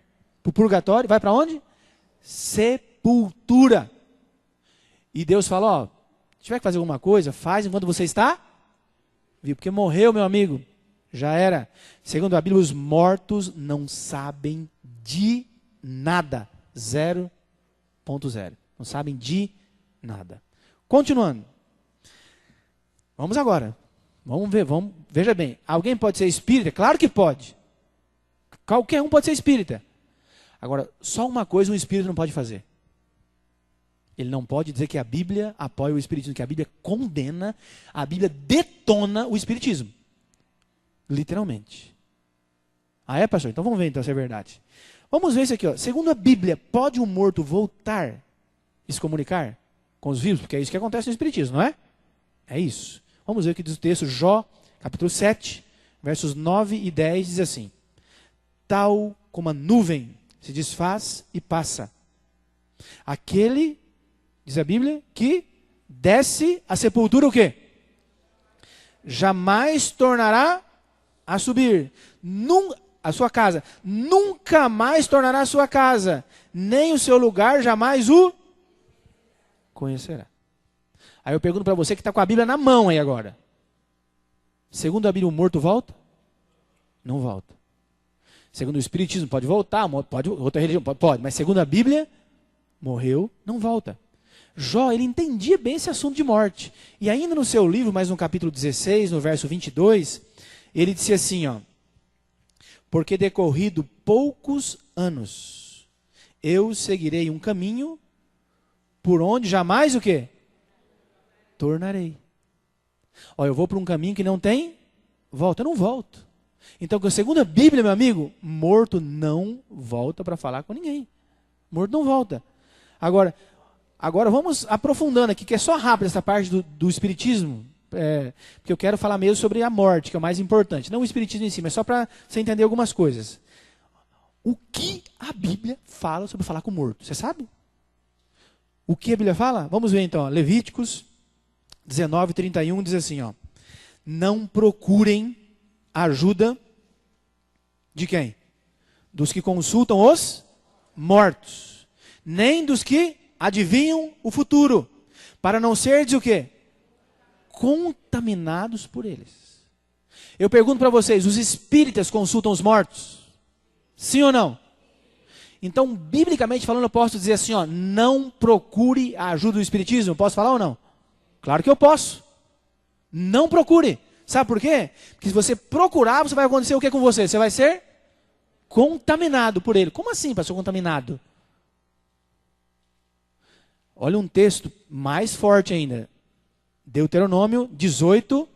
Para o purgatório? Vai para onde? Sepultura. E Deus fala, ó, se tiver que fazer alguma coisa, faz enquanto você está vivo. Porque morreu, meu amigo, já era. Segundo a Bíblia, os mortos não sabem de nada. 0.0. Não sabem de nada. Continuando. Vamos agora. Vamos ver, veja bem. Alguém pode ser espírita? Claro que pode. Qualquer um pode ser espírita. Agora, só uma coisa um espírito não pode fazer. Ele não pode dizer que a Bíblia apoia o espiritismo, que a Bíblia condena, a Bíblia detona o espiritismo. Literalmente. Ah, é, pastor? Então vamos ver então se é verdade. Vamos ver isso aqui, ó. Segundo a Bíblia, pode um morto voltar e se comunicar com os vivos? Porque é isso que acontece no espiritismo, não é? É isso. Vamos ver o que diz o texto, Jó, capítulo 7, versos 9 e 10, diz assim. Tal como a nuvem se desfaz e passa. Aquele, diz a Bíblia, que desce à sepultura o quê? Jamais tornará a subir. A sua casa. Nunca mais tornará a sua casa. Nem o seu lugar jamais o conhecerá. Aí eu pergunto para você que está com a Bíblia na mão aí agora. Segundo a Bíblia, o morto volta? Não volta. Segundo o Espiritismo, pode voltar, pode, outra religião, pode. Mas segundo a Bíblia, morreu, não volta. Jó, ele entendia bem esse assunto de morte. E ainda no seu livro, mas no capítulo 16, no verso 22, ele disse assim, ó. Porque decorrido poucos anos, eu seguirei um caminho por onde jamais o quê? Tornarei. Ó, eu vou por um caminho que não tem volta. Eu não volto. Então, segundo a Bíblia, meu amigo, morto não volta para falar com ninguém. Morto não volta. Agora vamos aprofundando aqui, que é só rápido essa parte do espiritismo, porque eu quero falar mesmo sobre a morte, que é o mais importante. Não o espiritismo em si, mas só para você entender algumas coisas. O que a Bíblia fala sobre falar com o morto? Você sabe? O que a Bíblia fala? Vamos ver então. Levíticos 19, 31 diz assim, ó. Não procurem ajuda de quem? Dos que consultam os mortos, nem dos que adivinham o futuro, para não serdes o quê? Contaminados por eles. Eu pergunto para vocês, os espíritas consultam os mortos? Sim ou não? Então, biblicamente falando, eu posso dizer assim, ó, não procure a ajuda do espiritismo. Posso falar ou não? Claro que eu posso. Não procure. Sabe por quê? Porque se você procurar, você vai acontecer o que com você? Você vai ser contaminado por ele. Como assim, pastor, contaminado? Olha um texto mais forte ainda. Deuteronômio 18,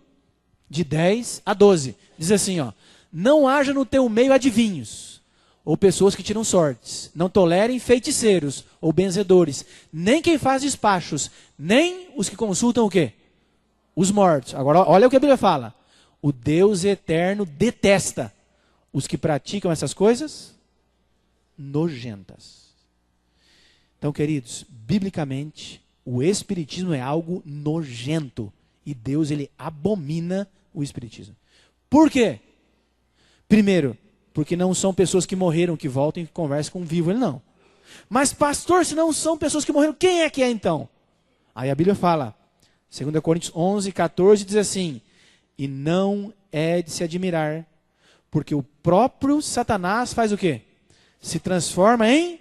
de 10 a 12. Diz assim, ó. Não haja no teu meio adivinhos, ou pessoas que tiram sortes. Não tolerem feiticeiros ou benzedores, nem quem faz despachos, nem os que consultam o quê? Os mortos. Agora, olha o que a Bíblia fala. O Deus eterno detesta os que praticam essas coisas nojentas. Então, queridos, biblicamente, o espiritismo é algo nojento. E Deus, ele abomina o espiritismo. Por quê? Primeiro, porque não são pessoas que morreram, que voltam e conversam com o vivo. Ele não. Mas, pastor, se não são pessoas que morreram, quem é que é então? Aí a Bíblia fala, 2 Coríntios 11, 14, diz assim, e não é de se admirar, porque o próprio Satanás faz o quê? Se transforma em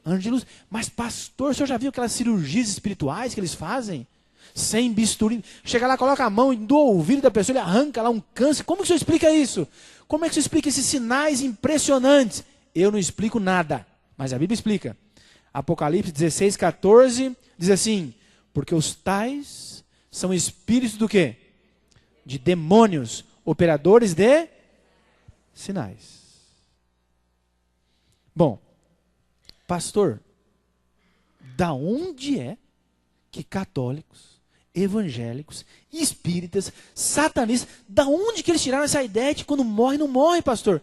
anjo de luz. Mas, pastor, o senhor já viu aquelas cirurgias espirituais que eles fazem? Sem bisturi. Chega lá, coloca a mão do ouvido da pessoa, ele arranca lá um câncer. Como que o senhor explica isso? Como é que o senhor explica esses sinais impressionantes? Eu não explico nada, mas a Bíblia explica. Apocalipse 16, 14, diz assim, porque os tais são espíritos do quê? De demônios, operadores de sinais. Bom, pastor, da onde é que católicos, evangélicos, espíritas, satanistas, da onde que eles tiraram essa ideia de que quando morre, não morre, pastor?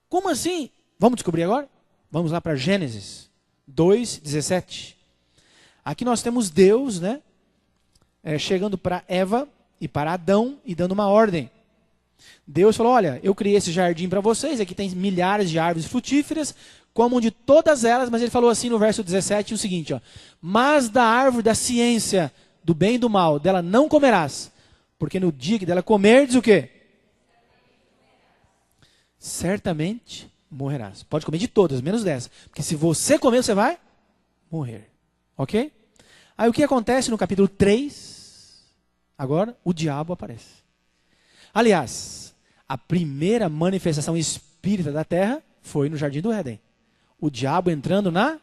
Como assim? Vamos descobrir agora? Vamos lá para Gênesis 2, 17. Aqui nós temos Deus, né? Chegando para Eva e para Adão e dando uma ordem. Deus falou, olha, eu criei esse jardim para vocês, aqui tem milhares de árvores frutíferas, comam de todas elas, mas ele falou assim no verso 17 o seguinte, ó, mas da árvore da ciência do bem e do mal, dela não comerás, porque no dia que dela comerdes o quê? Certamente morrerás. Pode comer de todas, menos dessa, porque se você comer, você vai morrer. Ok? Aí o que acontece no capítulo 3, agora, o diabo aparece. Aliás, a primeira manifestação espírita da terra foi no Jardim do Éden. O diabo entrando na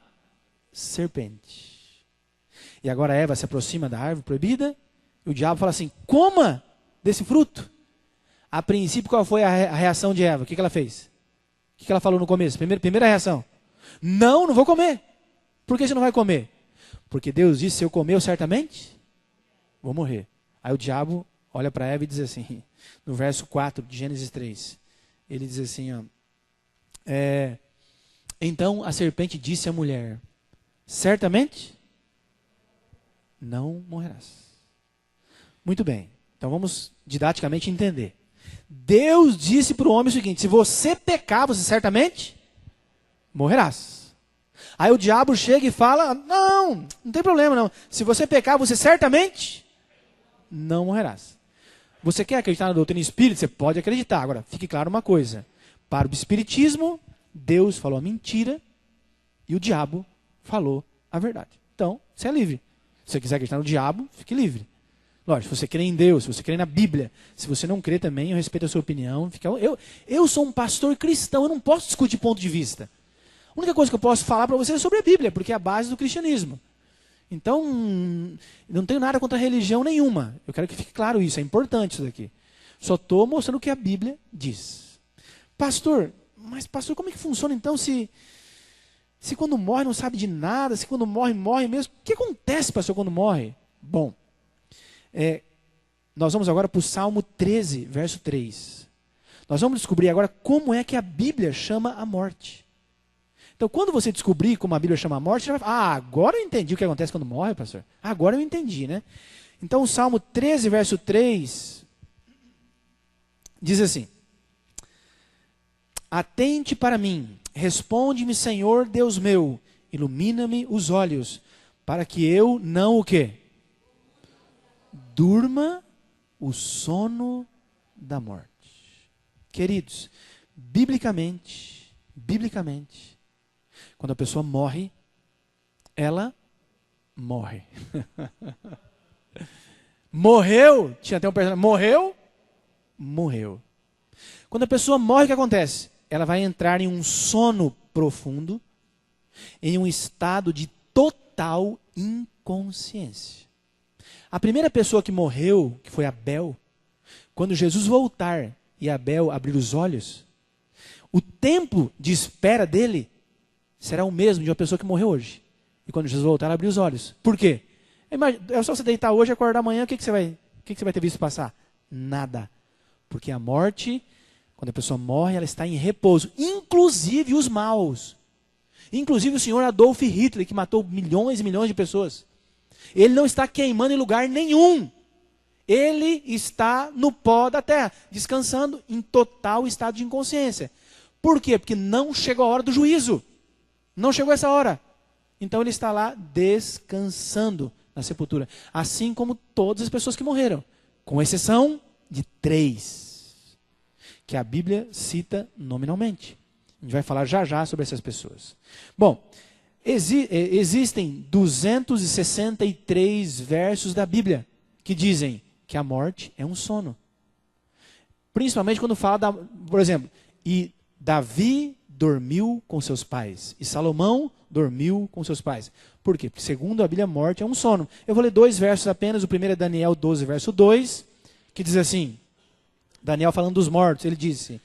serpente. E agora Eva se aproxima da árvore proibida e o diabo fala assim, coma desse fruto. A princípio, qual foi a reação de Eva? O que ela fez? O que ela falou no começo? Primeira reação. Não vou comer. Por que você não vai comer? Porque Deus disse, se eu comer, eu certamente vou morrer. Aí o diabo olha para Eva e diz assim, no verso 4 de Gênesis 3, ele diz assim, ó, então a serpente disse à mulher, certamente não morrerás. Muito bem, então vamos didaticamente entender. Deus disse para o homem o seguinte, se você pecar, você certamente morrerás. Aí o diabo chega e fala, não tem problema não. Se você pecar, você certamente não morrerás. Você quer acreditar na doutrina espírita? Você pode acreditar. Agora, fique claro uma coisa. Para o espiritismo, Deus falou a mentira e o diabo falou a verdade. Então, você é livre. Se você quiser acreditar no diabo, fique livre. Lógico, se você crê em Deus, se você crê na Bíblia, se você não crê também, eu respeito a sua opinião. Eu sou um pastor cristão, eu não posso discutir ponto de vista. A única coisa que eu posso falar para você é sobre a Bíblia, porque é a base do cristianismo. Então, não tenho nada contra religião nenhuma. Eu quero que fique claro isso, é importante isso daqui. Só estou mostrando o que a Bíblia diz. Pastor, mas pastor, como é que funciona então se quando morre não sabe de nada, se quando morre, morre mesmo? O que acontece, pastor, quando morre? Bom, nós vamos agora para o Salmo 13, verso 3. Nós vamos descobrir agora como é que a Bíblia chama a morte. Então, quando você descobrir como a Bíblia chama a morte, você vai falar, agora eu entendi o que acontece quando morre, pastor. Agora eu entendi, né? Então, o Salmo 13, verso 3, diz assim, atente para mim, responde-me, Senhor Deus meu, ilumina-me os olhos, para que eu não o quê? Durma o sono da morte. Queridos, biblicamente, quando a pessoa morre, ela morre. Morreu, tinha até um personagem, morreu. Quando a pessoa morre, o que acontece? Ela vai entrar em um sono profundo, em um estado de total inconsciência. A primeira pessoa que morreu, que foi Abel, quando Jesus voltar e Abel abrir os olhos, O tempo de espera dele será o mesmo de uma pessoa que morreu hoje. E quando Jesus voltar, ela abrir os olhos. Por quê? É só você deitar hoje e acordar amanhã, o que você vai ter visto passar? Nada. Porque a morte, quando a pessoa morre, ela está em repouso. Inclusive os maus. Inclusive o senhor Adolf Hitler, que matou milhões e milhões de pessoas. Ele não está queimando em lugar nenhum. Ele está no pó da terra, descansando em total estado de inconsciência. Por quê? Porque não chegou a hora do juízo. Não chegou essa hora. Então ele está lá descansando na sepultura. Assim como todas as pessoas que morreram. Com exceção de 3. Que a Bíblia cita nominalmente. A gente vai falar já já sobre essas pessoas. Bom, existem 263 versos da Bíblia que dizem que a morte é um sono. Principalmente quando fala, por exemplo, e Davi dormiu com seus pais, e Salomão dormiu com seus pais. Por quê? Porque segundo a Bíblia, a morte é um sono. Eu vou ler 2 versos apenas. O primeiro é Daniel 12, verso 2, que diz assim, Daniel falando dos mortos, ele disse,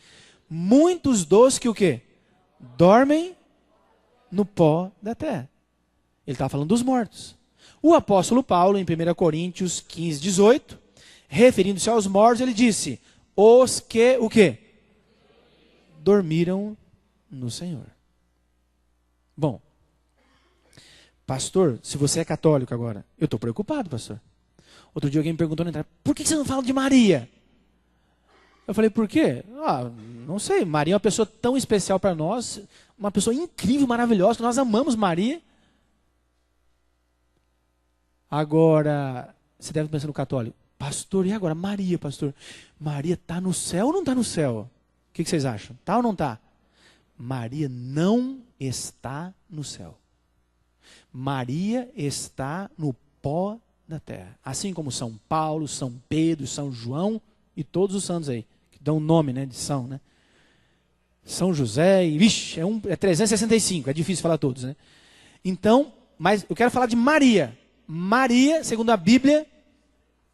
muitos dos que o quê? Dormem no pó da terra. Ele estava falando dos mortos. O apóstolo Paulo, em 1 Coríntios 15, 18, referindo-se aos mortos, ele disse, os que, o quê? Dormiram no Senhor. Bom, pastor, se você é católico agora, eu estou preocupado, pastor. Outro dia alguém me perguntou na entrada, por que você não fala de Maria? Eu falei, por quê? Não sei, Maria é uma pessoa tão especial para nós, uma pessoa incrível, maravilhosa, que nós amamos Maria. Agora, você deve pensar no católico, pastor, e agora? Maria, pastor, Maria está no céu ou não está no céu? O que vocês acham? Está ou não está? Maria não está no céu. Maria está no pó da terra. Assim como São Paulo, São Pedro, São João e todos os santos aí, que dão nome, né, de São, né? São José e, vixe, é 365, é difícil falar todos, né? Então, mas eu quero falar de Maria. Maria, segundo a Bíblia,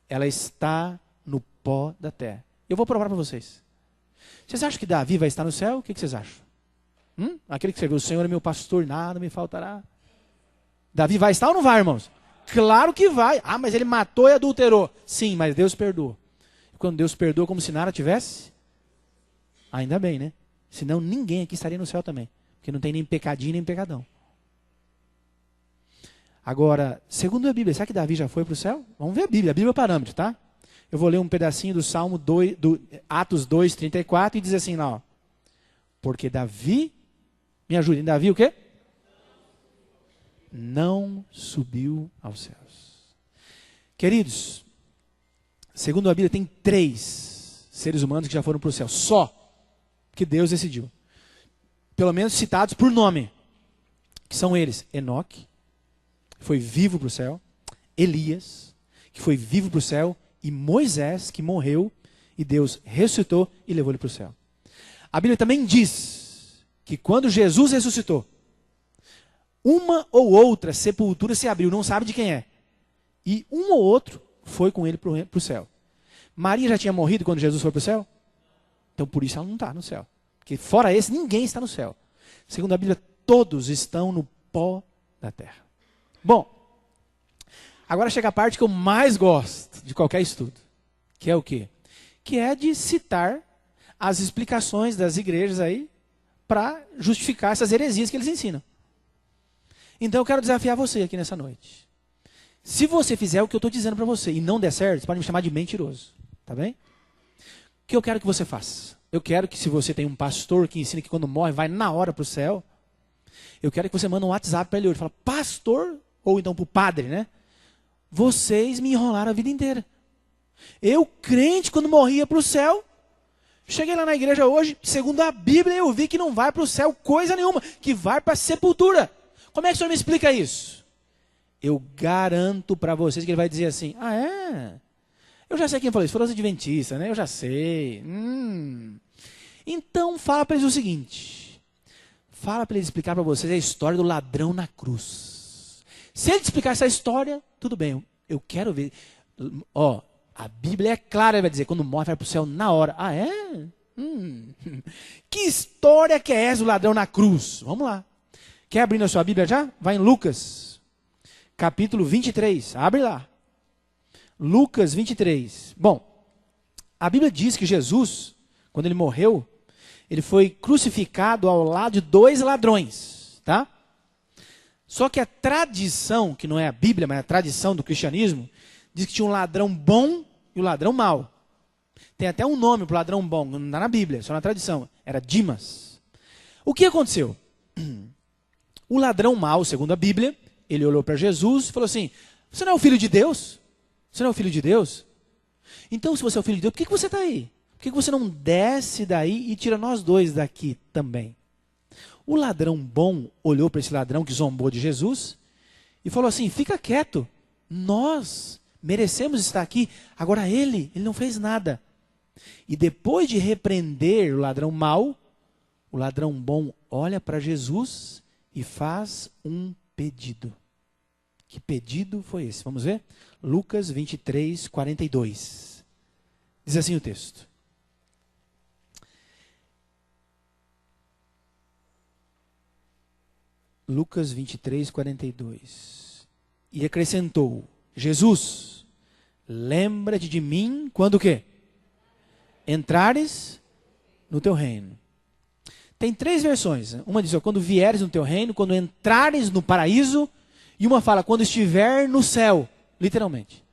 ela está no pó da terra. Eu vou provar para vocês. Vocês acham que Davi vai estar no céu? O que vocês acham? Aquele que escreveu, o Senhor é meu pastor, nada me faltará. Davi vai estar ou não vai, irmãos? Claro que vai. Mas ele matou e adulterou. Sim, mas Deus perdoou. E quando Deus perdoa, como se nada tivesse? Ainda bem, né? Senão ninguém aqui estaria no céu também. Porque não tem nem pecadinho, nem pecadão. Agora, segundo a Bíblia, será que Davi já foi para o céu? Vamos ver a Bíblia é o parâmetro, tá? Eu vou ler um pedacinho do Salmo 2, do Atos 2, 34, e diz assim lá, ó. Porque Davi, me ajudem, Davi o quê? Não subiu aos céus. Queridos, segundo a Bíblia, tem 3 seres humanos que já foram para o céu. Só que Deus decidiu. Pelo menos citados por nome. Que são eles, Enoque, que foi vivo para o céu. Elias, que foi vivo para o céu. E Moisés, que morreu, e Deus ressuscitou e levou ele para o céu. A Bíblia também diz que quando Jesus ressuscitou, uma ou outra sepultura se abriu, não sabe de quem é. E um ou outro foi com ele para o céu. Maria já tinha morrido quando Jesus foi para o céu? Então por isso ela não está no céu. Porque fora esse, ninguém está no céu. Segundo a Bíblia, todos estão no pó da terra. Bom, agora chega a parte que eu mais gosto de qualquer estudo. Que é o quê? Que é de citar as explicações das igrejas aí para justificar essas heresias que eles ensinam. Então eu quero desafiar você aqui nessa noite. Se você fizer o que eu estou dizendo para você e não der certo, você pode me chamar de mentiroso. Tá bem? O que eu quero que você faça? Eu quero que, se você tem um pastor que ensina que quando morre vai na hora para o céu, eu quero que você mande um WhatsApp para ele hoje. Fala, pastor, ou então para o padre, né? Vocês me enrolaram a vida inteira. Eu, crente, quando morria para o céu, cheguei lá na igreja hoje, segundo a Bíblia, eu vi que não vai para o céu coisa nenhuma, que vai para a sepultura. Como é que o senhor me explica isso? Eu garanto para vocês que ele vai dizer assim, eu já sei quem falou isso, foram os adventistas, né? Eu já sei. Então fala para eles o seguinte, fala para eles explicar para vocês a história do ladrão na cruz. Se ele te explicar essa história, tudo bem, eu quero ver. A Bíblia é clara, ele vai dizer, quando morre vai para o céu na hora. Que história que é essa do ladrão na cruz? Vamos lá. Quer abrir na sua Bíblia já? Vai em Lucas, capítulo 23. Abre lá. Lucas 23. Bom, a Bíblia diz que Jesus, quando ele morreu, ele foi crucificado ao lado de 2 ladrões, tá? Só que a tradição, que não é a Bíblia, mas a tradição do cristianismo, diz que tinha um ladrão bom e um ladrão mau. Tem até um nome para o ladrão bom, não está na Bíblia, só na tradição. Era Dimas. O que aconteceu? O ladrão mau, segundo a Bíblia, ele olhou para Jesus e falou assim, você não é o filho de Deus? Você não é o filho de Deus? Então, se você é o filho de Deus, por que você está aí? Por que você não desce daí e tira nós 2 daqui também? O ladrão bom olhou para esse ladrão que zombou de Jesus e falou assim, fica quieto, nós merecemos estar aqui, agora ele não fez nada. E depois de repreender o ladrão mau, o ladrão bom olha para Jesus e faz um pedido. Que pedido foi esse? Vamos ver? Lucas 23, 42. Diz assim o texto. Lucas 23, 42. E acrescentou, Jesus, lembra-te de mim quando o quê? Entrares no teu reino. Tem 3 versões. Uma diz, quando vieres no teu reino, quando entrares no paraíso, e uma fala, quando estiver no céu, literalmente.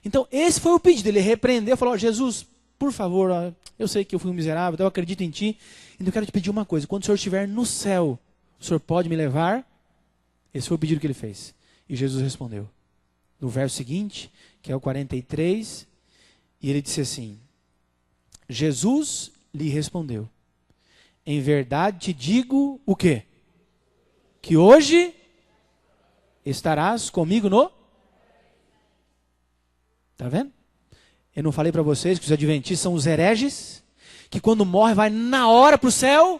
Então, esse foi o pedido. Ele repreendeu, falou, Jesus, por favor, eu sei que eu fui um miserável, eu acredito em ti, então eu quero te pedir uma coisa, quando o Senhor estiver no céu, o Senhor pode me levar? Esse foi o pedido que ele fez. E Jesus respondeu. No verso seguinte, que é o 43, e ele disse assim, Jesus lhe respondeu, em verdade te digo o quê? Que hoje estarás comigo no... Tá vendo? Eu não falei para vocês que os adventistas são os hereges, que quando morre vai na hora para o céu.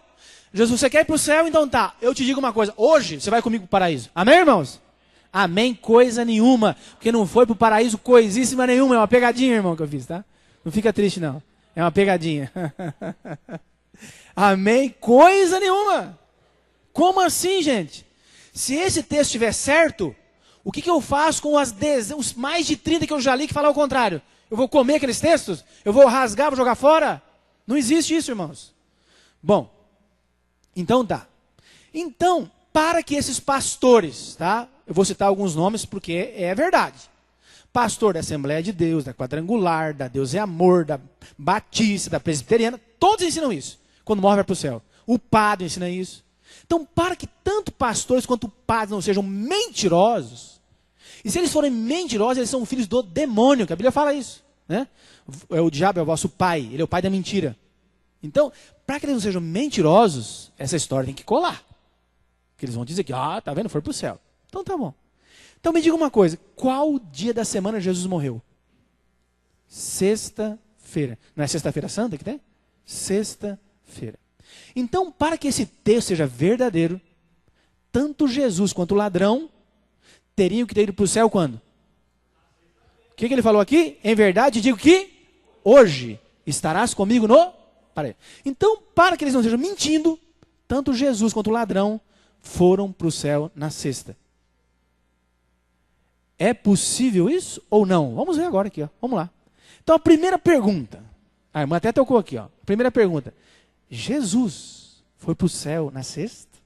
Jesus, você quer ir para o céu? Então tá, eu te digo uma coisa, hoje você vai comigo para o paraíso. Amém, irmãos? Amém, coisa nenhuma, porque não foi para o paraíso coisíssima nenhuma, é uma pegadinha, irmão, que eu fiz, tá? Não fica triste não, é uma pegadinha. Amém, coisa nenhuma. Como assim, gente? Se esse texto estiver certo, o que eu faço com os mais de 30 que eu já li que falam o contrário? Eu vou comer aqueles textos? Eu vou rasgar, vou jogar fora? Não existe isso, irmãos. Bom, então tá. Então, para que esses pastores, tá? Eu vou citar alguns nomes porque é verdade. Pastor da Assembleia de Deus, da Quadrangular, da Deus é Amor, da Batista, da Presbiteriana, todos ensinam isso. Quando morre vai para o céu. O padre ensina isso. Então, para que tanto pastores quanto padres não sejam mentirosos, e se eles forem mentirosos, eles são filhos do demônio, que a Bíblia fala isso, né? O diabo é o vosso pai, ele é o pai da mentira. Então, para que eles não sejam mentirosos, essa história tem que colar. Porque eles vão dizer que, tá vendo, foi para o céu. Então tá bom. Então me diga uma coisa, qual dia da semana Jesus morreu? Sexta-feira. Não é sexta-feira santa que tem? Sexta-feira. Então, para que esse texto seja verdadeiro, tanto Jesus quanto o ladrão teriam que ter ido para o céu quando? O que ele falou aqui? Em verdade, digo que hoje estarás comigo no paraíso. Então, para que eles não estejam mentindo, tanto Jesus quanto o ladrão foram para o céu na sexta. É possível isso ou não? Vamos ver agora aqui, ó. Vamos lá. Então, a primeira pergunta. A irmã até tocou aqui, ó. Primeira pergunta. Jesus foi para o céu na sexta?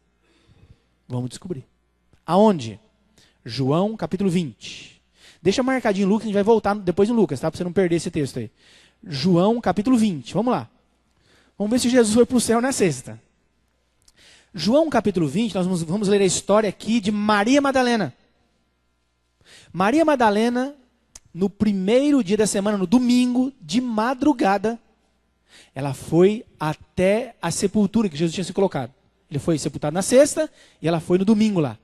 Vamos descobrir. Aonde? João, capítulo 20. Deixa marcadinho em Lucas, a gente vai voltar depois em Lucas, tá? Para você não perder esse texto aí. João, capítulo 20. Vamos lá. Vamos ver se Jesus foi para o céu na sexta. João, capítulo 20, nós vamos ler a história aqui de Maria Madalena. Maria Madalena, no primeiro dia da semana, no domingo, de madrugada, ela foi até a sepultura que Jesus tinha se colocado. Ele foi sepultado na sexta e ela foi no domingo lá.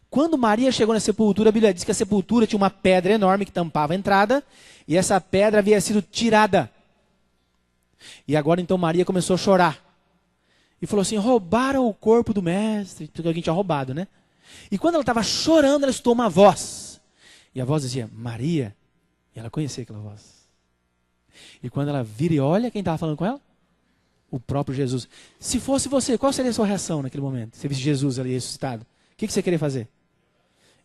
Quando Maria chegou na sepultura, a Bíblia diz que a sepultura tinha uma pedra enorme que tampava a entrada e essa pedra havia sido tirada. E agora então Maria começou a chorar. E falou assim, roubaram o corpo do mestre, porque alguém tinha roubado, né? E quando ela estava chorando, ela escutou uma voz. E a voz dizia, Maria. E ela conhecia aquela voz. E quando ela vira e olha, quem estava falando com ela? O próprio Jesus. Se fosse você, qual seria a sua reação naquele momento? Você visse Jesus ali ressuscitado. O que você queria fazer?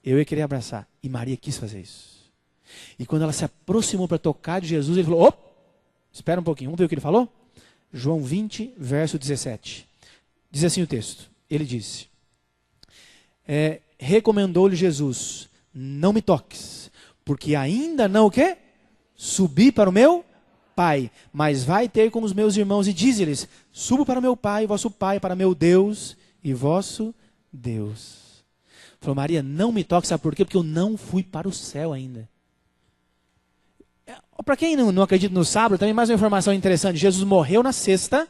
Eu ia querer abraçar. E Maria quis fazer isso. E quando ela se aproximou para tocar de Jesus, ele falou, espera um pouquinho, vamos ver o que ele falou? João 20, verso 17. Diz assim o texto. Ele disse, recomendou-lhe Jesus, não me toques, porque ainda não o quê? Subi para o meu Pai, mas vai ter com os meus irmãos e diz-lhes, subo para o meu Pai, vosso Pai, para meu Deus e vosso Deus. Falou, Maria, não me toque, sabe por quê? Porque eu não fui para o céu ainda. Para quem não acredita no sábado, também mais uma informação interessante. Jesus morreu na sexta,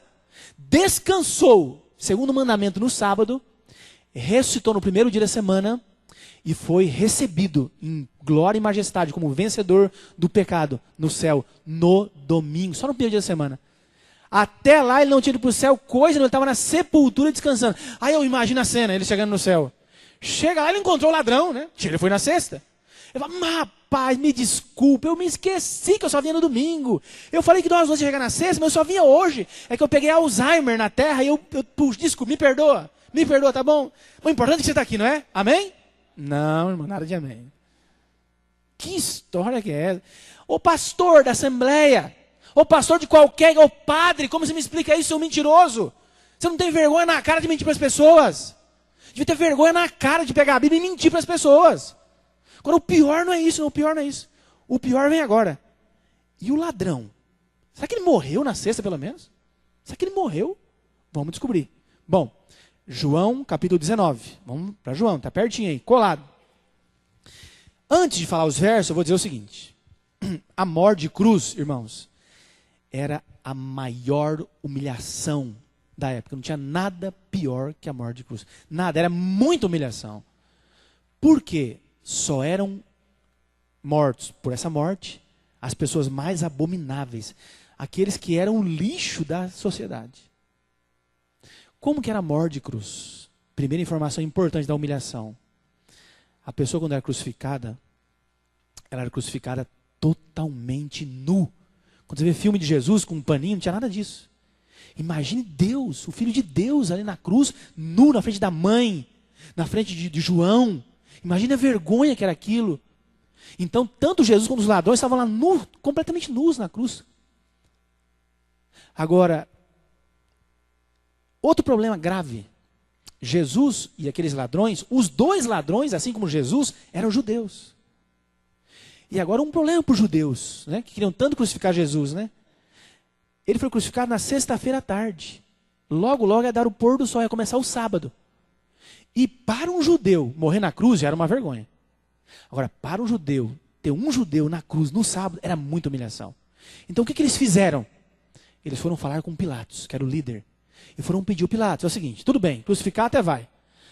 descansou, segundo o mandamento, no sábado, ressuscitou no primeiro dia da semana e foi recebido em glória e majestade como vencedor do pecado no céu no domingo, só no primeiro dia da semana. Até lá ele não tinha ido para o céu, ele estava na sepultura descansando. Aí eu imagino a cena, ele chegando no céu. Chega lá, ele encontrou o ladrão, né? Ele foi na sexta. Ele fala, rapaz, me desculpe, eu me esqueci que eu só vinha no domingo. Eu falei que nós vamos chegar na sexta, mas eu só vinha hoje. É que eu peguei Alzheimer na terra e desculpe, me perdoa, tá bom? O importante é que você está aqui, não é? Amém? Não, irmão, nada de amém. Que história que é essa? Ô pastor da assembleia, ô pastor de qualquer, ô padre, como você me explica isso, seu mentiroso? Você não tem vergonha na cara de mentir para as pessoas? Devia ter vergonha na cara de pegar a Bíblia e mentir para as pessoas. Agora, o pior não é isso, não, o pior não é isso. O pior vem agora. E o ladrão? Será que ele morreu na sexta, pelo menos? Será que ele morreu? Vamos descobrir. Bom, João, capítulo 19. Vamos para João, está pertinho aí, colado. Antes de falar os versos, eu vou dizer o seguinte. A morte de cruz, irmãos, era a maior humilhação da época. Não tinha nada pior que a morte de cruz. Nada, era muita humilhação. Por quê? Só eram mortos por essa morte as pessoas mais abomináveis, aqueles que eram o lixo da sociedade. Como que era a morte de cruz? Primeira informação importante da humilhação. A pessoa, quando era crucificada, ela era crucificada totalmente nu. Quando você vê filme de Jesus com um paninho, não tinha nada disso. Imagine Deus, o Filho de Deus ali na cruz, nu na frente da mãe, na frente de João. Imagine a vergonha que era aquilo. Então, tanto Jesus como os ladrões estavam lá completamente nus na cruz. Agora, outro problema grave. Jesus e aqueles ladrões, os dois ladrões, assim como Jesus, eram judeus. E agora um problema para os judeus, né, que queriam tanto crucificar Jesus, né? Ele foi crucificado na sexta-feira à tarde. Logo ia dar o pôr do sol, ia começar o sábado. E para um judeu morrer na cruz já era uma vergonha. Agora, para um judeu, ter um judeu na cruz no sábado era muita humilhação. Então o que eles fizeram? Eles foram falar com Pilatos, que era o líder. E foram pedir ao Pilatos, é o seguinte, tudo bem, crucificar até vai.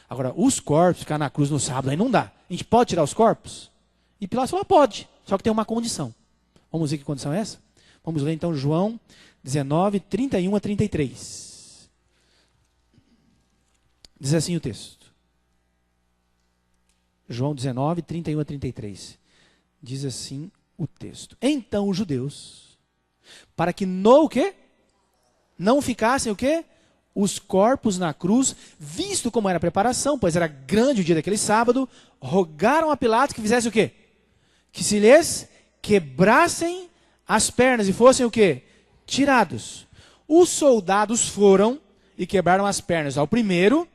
Agora, os corpos, ficar na cruz no sábado, aí não dá. A gente pode tirar os corpos? E Pilatos falou, pode, só que tem uma condição. Vamos ver que condição é essa? Vamos ler então João 19, 31 a 33. Diz assim o texto. João 19, 31 a 33. Diz assim o texto. Então os judeus, para que o quê? Não ficassem o quê? Os corpos na cruz, visto como era a preparação, pois era grande o dia daquele sábado, rogaram a Pilatos que fizesse o quê? Que se lhes quebrassem as pernas e fossem o quê? Tirados. Os soldados foram e quebraram as pernas ao primeiro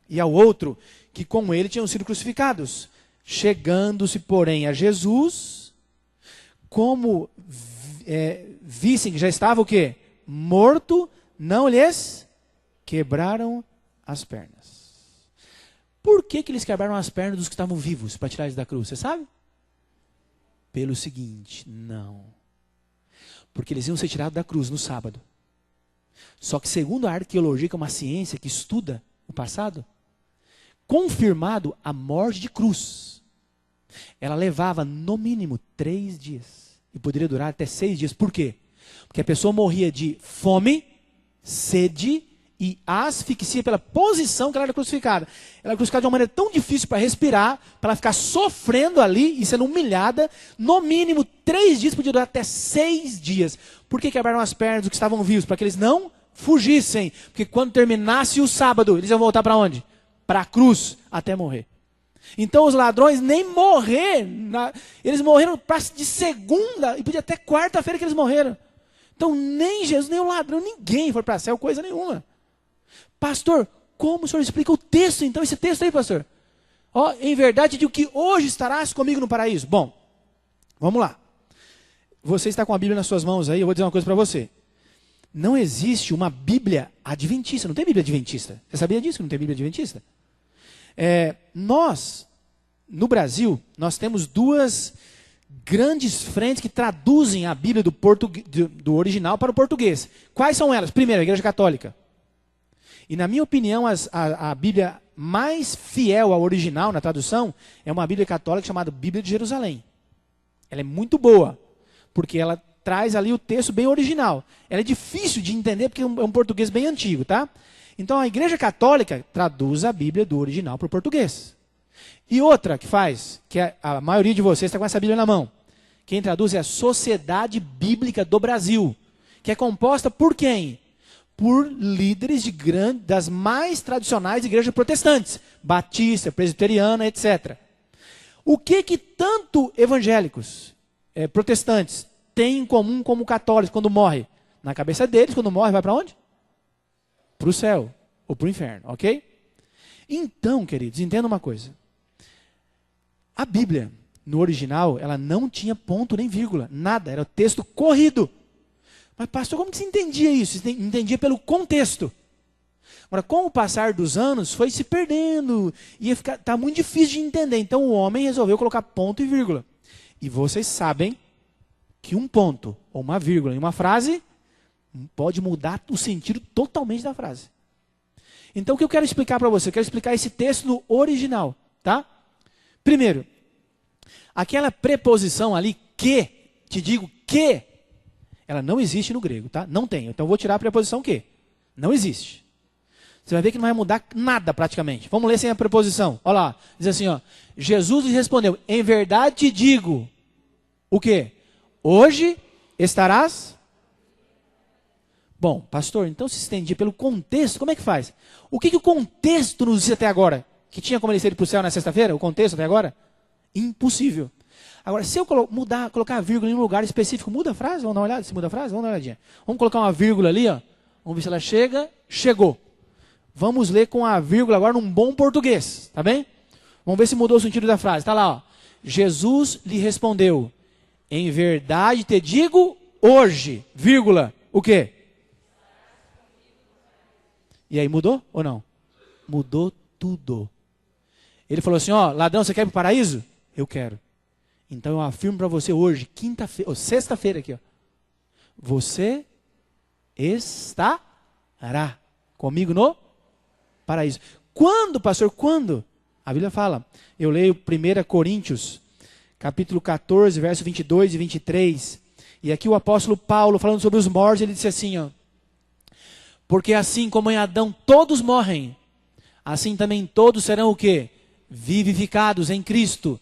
e ao outro, que com ele tinham sido crucificados. Chegando-se, porém, a Jesus, como vissem que já estava o quê? Morto, não lhes quebraram as pernas. Por que eles quebraram as pernas dos que estavam vivos para tirar eles da cruz? Você sabe? Pelo seguinte, não. Porque eles iam ser tirados da cruz no sábado. Só que segundo a arqueologia, que é uma ciência que estuda o passado, confirmado a morte de cruz, ela levava no mínimo 3 dias. E poderia durar até 6 dias. Por quê? Porque a pessoa morria de fome, sede e asfixia pela posição que ela era crucificada. Ela era crucificada de uma maneira tão difícil para respirar, para ela ficar sofrendo ali e sendo humilhada. No mínimo 3 dias, podia durar até 6 dias. Por que quebraram as pernas dos que estavam vivos? Para que eles não fugissem, porque quando terminasse o sábado, eles iam voltar para onde? Para a cruz, até morrer. Então os ladrões nem morrer, eles morreram de segunda, e podia até quarta-feira que eles morreram. Então nem Jesus, nem o ladrão, ninguém foi para o céu, coisa nenhuma. Pastor, como o senhor explica o texto, então, esse texto aí, pastor? Ó, em verdade, digo que hoje estarás comigo no paraíso. Bom, vamos lá. Você está com a Bíblia nas suas mãos aí, eu vou dizer uma coisa para você. Não existe uma Bíblia adventista, não tem Bíblia adventista. Você sabia disso, que não tem Bíblia adventista? Nós, no Brasil, nós temos duas grandes frentes que traduzem a Bíblia do original para o português. Quais são elas? Primeiro, a Igreja Católica. E na minha opinião, a Bíblia mais fiel ao original na tradução é uma Bíblia católica chamada Bíblia de Jerusalém. Ela é muito boa, porque ela traz ali o texto bem original. Ela é difícil de entender porque é um português bem antigo, tá? Então a Igreja Católica traduz a Bíblia do original para o português. E outra que faz, que a maioria de vocês está com essa Bíblia na mão. Quem traduz é a Sociedade Bíblica do Brasil, que é composta por quem? Por líderes das mais tradicionais igrejas protestantes, batista, presbiteriana, etc. O que tanto evangélicos, protestantes, têm em comum como católicos quando morre? Na cabeça deles, quando morre, vai para onde? Para o céu, ou para o inferno, ok? Então, queridos, entenda uma coisa. A Bíblia, no original, ela não tinha ponto nem vírgula, nada, era o texto corrido. Mas, pastor, como que você entendia isso? Você entendia pelo contexto. Agora, com o passar dos anos, foi se perdendo. Tá muito difícil de entender. Então, o homem resolveu colocar ponto e vírgula. E vocês sabem que um ponto ou uma vírgula em uma frase pode mudar o sentido totalmente da frase. Então, o que eu quero explicar para você? Eu quero explicar esse texto no original, tá? Primeiro, aquela preposição ali, que, te digo que, ela não existe no grego, tá? Não tem. Então eu vou tirar a preposição que. Não existe. Você vai ver que não vai mudar nada praticamente. Vamos ler sem a preposição. Olha lá. Diz assim, ó. Jesus lhe respondeu, em verdade te digo, o quê? Hoje estarás... Bom, pastor, então se estendia pelo contexto, como é que faz? O que o contexto nos diz até agora? Que tinha como ele ser para o céu na sexta-feira? O contexto até agora? Impossível. Agora, se eu colocar a vírgula em um lugar específico, muda a frase? Vamos dar uma olhada se muda a frase? Vamos dar uma olhadinha. Vamos colocar uma vírgula ali, ó. Vamos ver se ela chega. Chegou. Vamos ler com a vírgula agora num bom português, tá bem? Vamos ver se mudou o sentido da frase. Está lá, ó. Jesus lhe respondeu, em verdade te digo hoje, vírgula, o quê? E aí, mudou ou não? Mudou tudo. Ele falou assim, ó, ladrão, você quer ir para o paraíso? Eu quero. Então eu afirmo para você hoje, quinta-feira, sexta-feira aqui, ó. Você estará comigo no paraíso. Quando, pastor? Quando? A Bíblia fala. Eu leio 1 Coríntios, capítulo 14, verso 22 e 23. E aqui o apóstolo Paulo, falando sobre os mortos, ele disse assim, ó. Porque assim como em Adão todos morrem, assim também todos serão o quê? Vivificados em Cristo.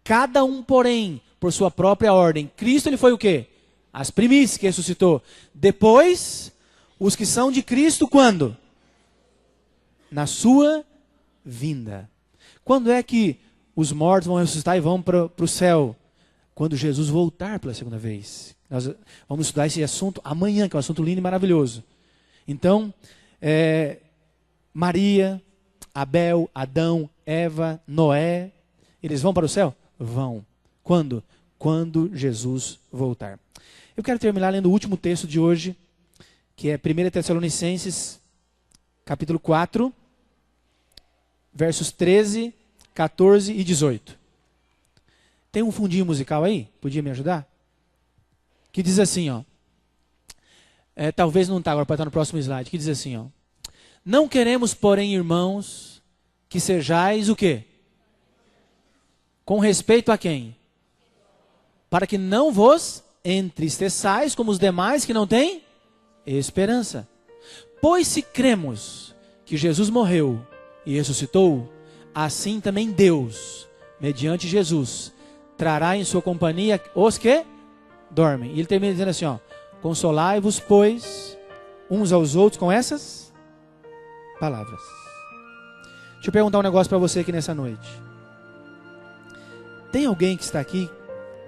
Cada um, porém, por sua própria ordem. Cristo, ele foi o quê? As primícias que ressuscitou. Depois, os que são de Cristo, quando? Na sua vinda. Quando é que os mortos vão ressuscitar e vão para o céu? Quando Jesus voltar pela segunda vez. Nós vamos estudar esse assunto amanhã, que é um assunto lindo e maravilhoso. Então, Maria, Abel, Adão, Eva, Noé, eles vão para o céu? Vão. Quando? Quando Jesus voltar. Eu quero terminar lendo o último texto de hoje, que é 1 Tessalonicenses, capítulo 4, versos 13, 14 e 18. Tem um fundinho musical aí? Podia me ajudar? Que diz assim, ó. Talvez não está, agora pode estar no próximo slide. Que diz assim, ó. Não queremos, porém, irmãos, que sejais o quê? Com respeito a quem? Para que não vos entristeçais como os demais que não têm esperança. Pois se cremos que Jesus morreu e ressuscitou, assim também Deus, mediante Jesus, trará em sua companhia os que dormem. E ele termina dizendo assim, ó. Consolai-vos, pois, uns aos outros com essas palavras. Deixa eu perguntar um negócio para você aqui nessa noite. Tem alguém que está aqui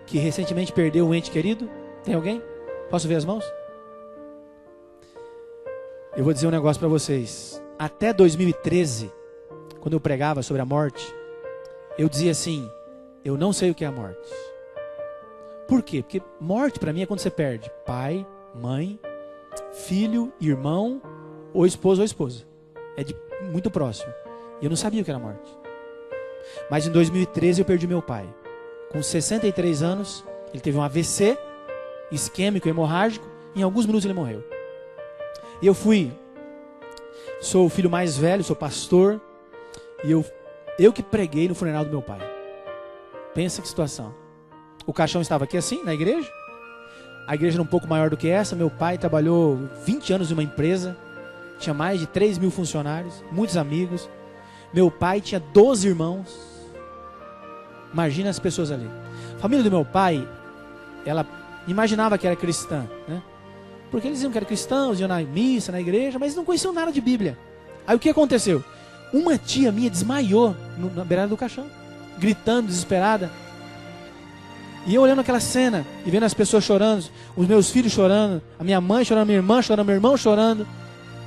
que recentemente perdeu um ente querido? Tem alguém? Posso ver as mãos? Eu vou dizer um negócio para vocês. Até 2013, quando eu pregava sobre a morte, eu dizia assim: eu não sei o que é a morte. Por quê? Porque morte para mim é quando você perde pai, mãe, filho, irmão, ou esposo ou esposa. É muito próximo. E eu não sabia o que era morte. Mas em 2013 eu perdi meu pai. Com 63 anos, ele teve um AVC, isquêmico, hemorrágico, e em alguns minutos ele morreu. E eu sou o filho mais velho, sou pastor, e eu que preguei no funeral do meu pai. Pensa que situação. O caixão estava aqui assim, na igreja. A igreja era um pouco maior do que essa. Meu pai trabalhou 20 anos em uma empresa, tinha mais de 3 mil funcionários, muitos amigos. Meu pai tinha 12 irmãos. Imagina as pessoas ali. A família do meu pai, ela imaginava que era cristã, né? Porque eles diziam que eram cristãos, iam na missa, na igreja, mas não conheciam nada de Bíblia. Aí o que aconteceu? Uma tia minha desmaiou na beirada do caixão, gritando, desesperada. E eu olhando aquela cena e vendo as pessoas chorando, os meus filhos chorando, a minha mãe chorando, minha irmã chorando, meu irmão chorando,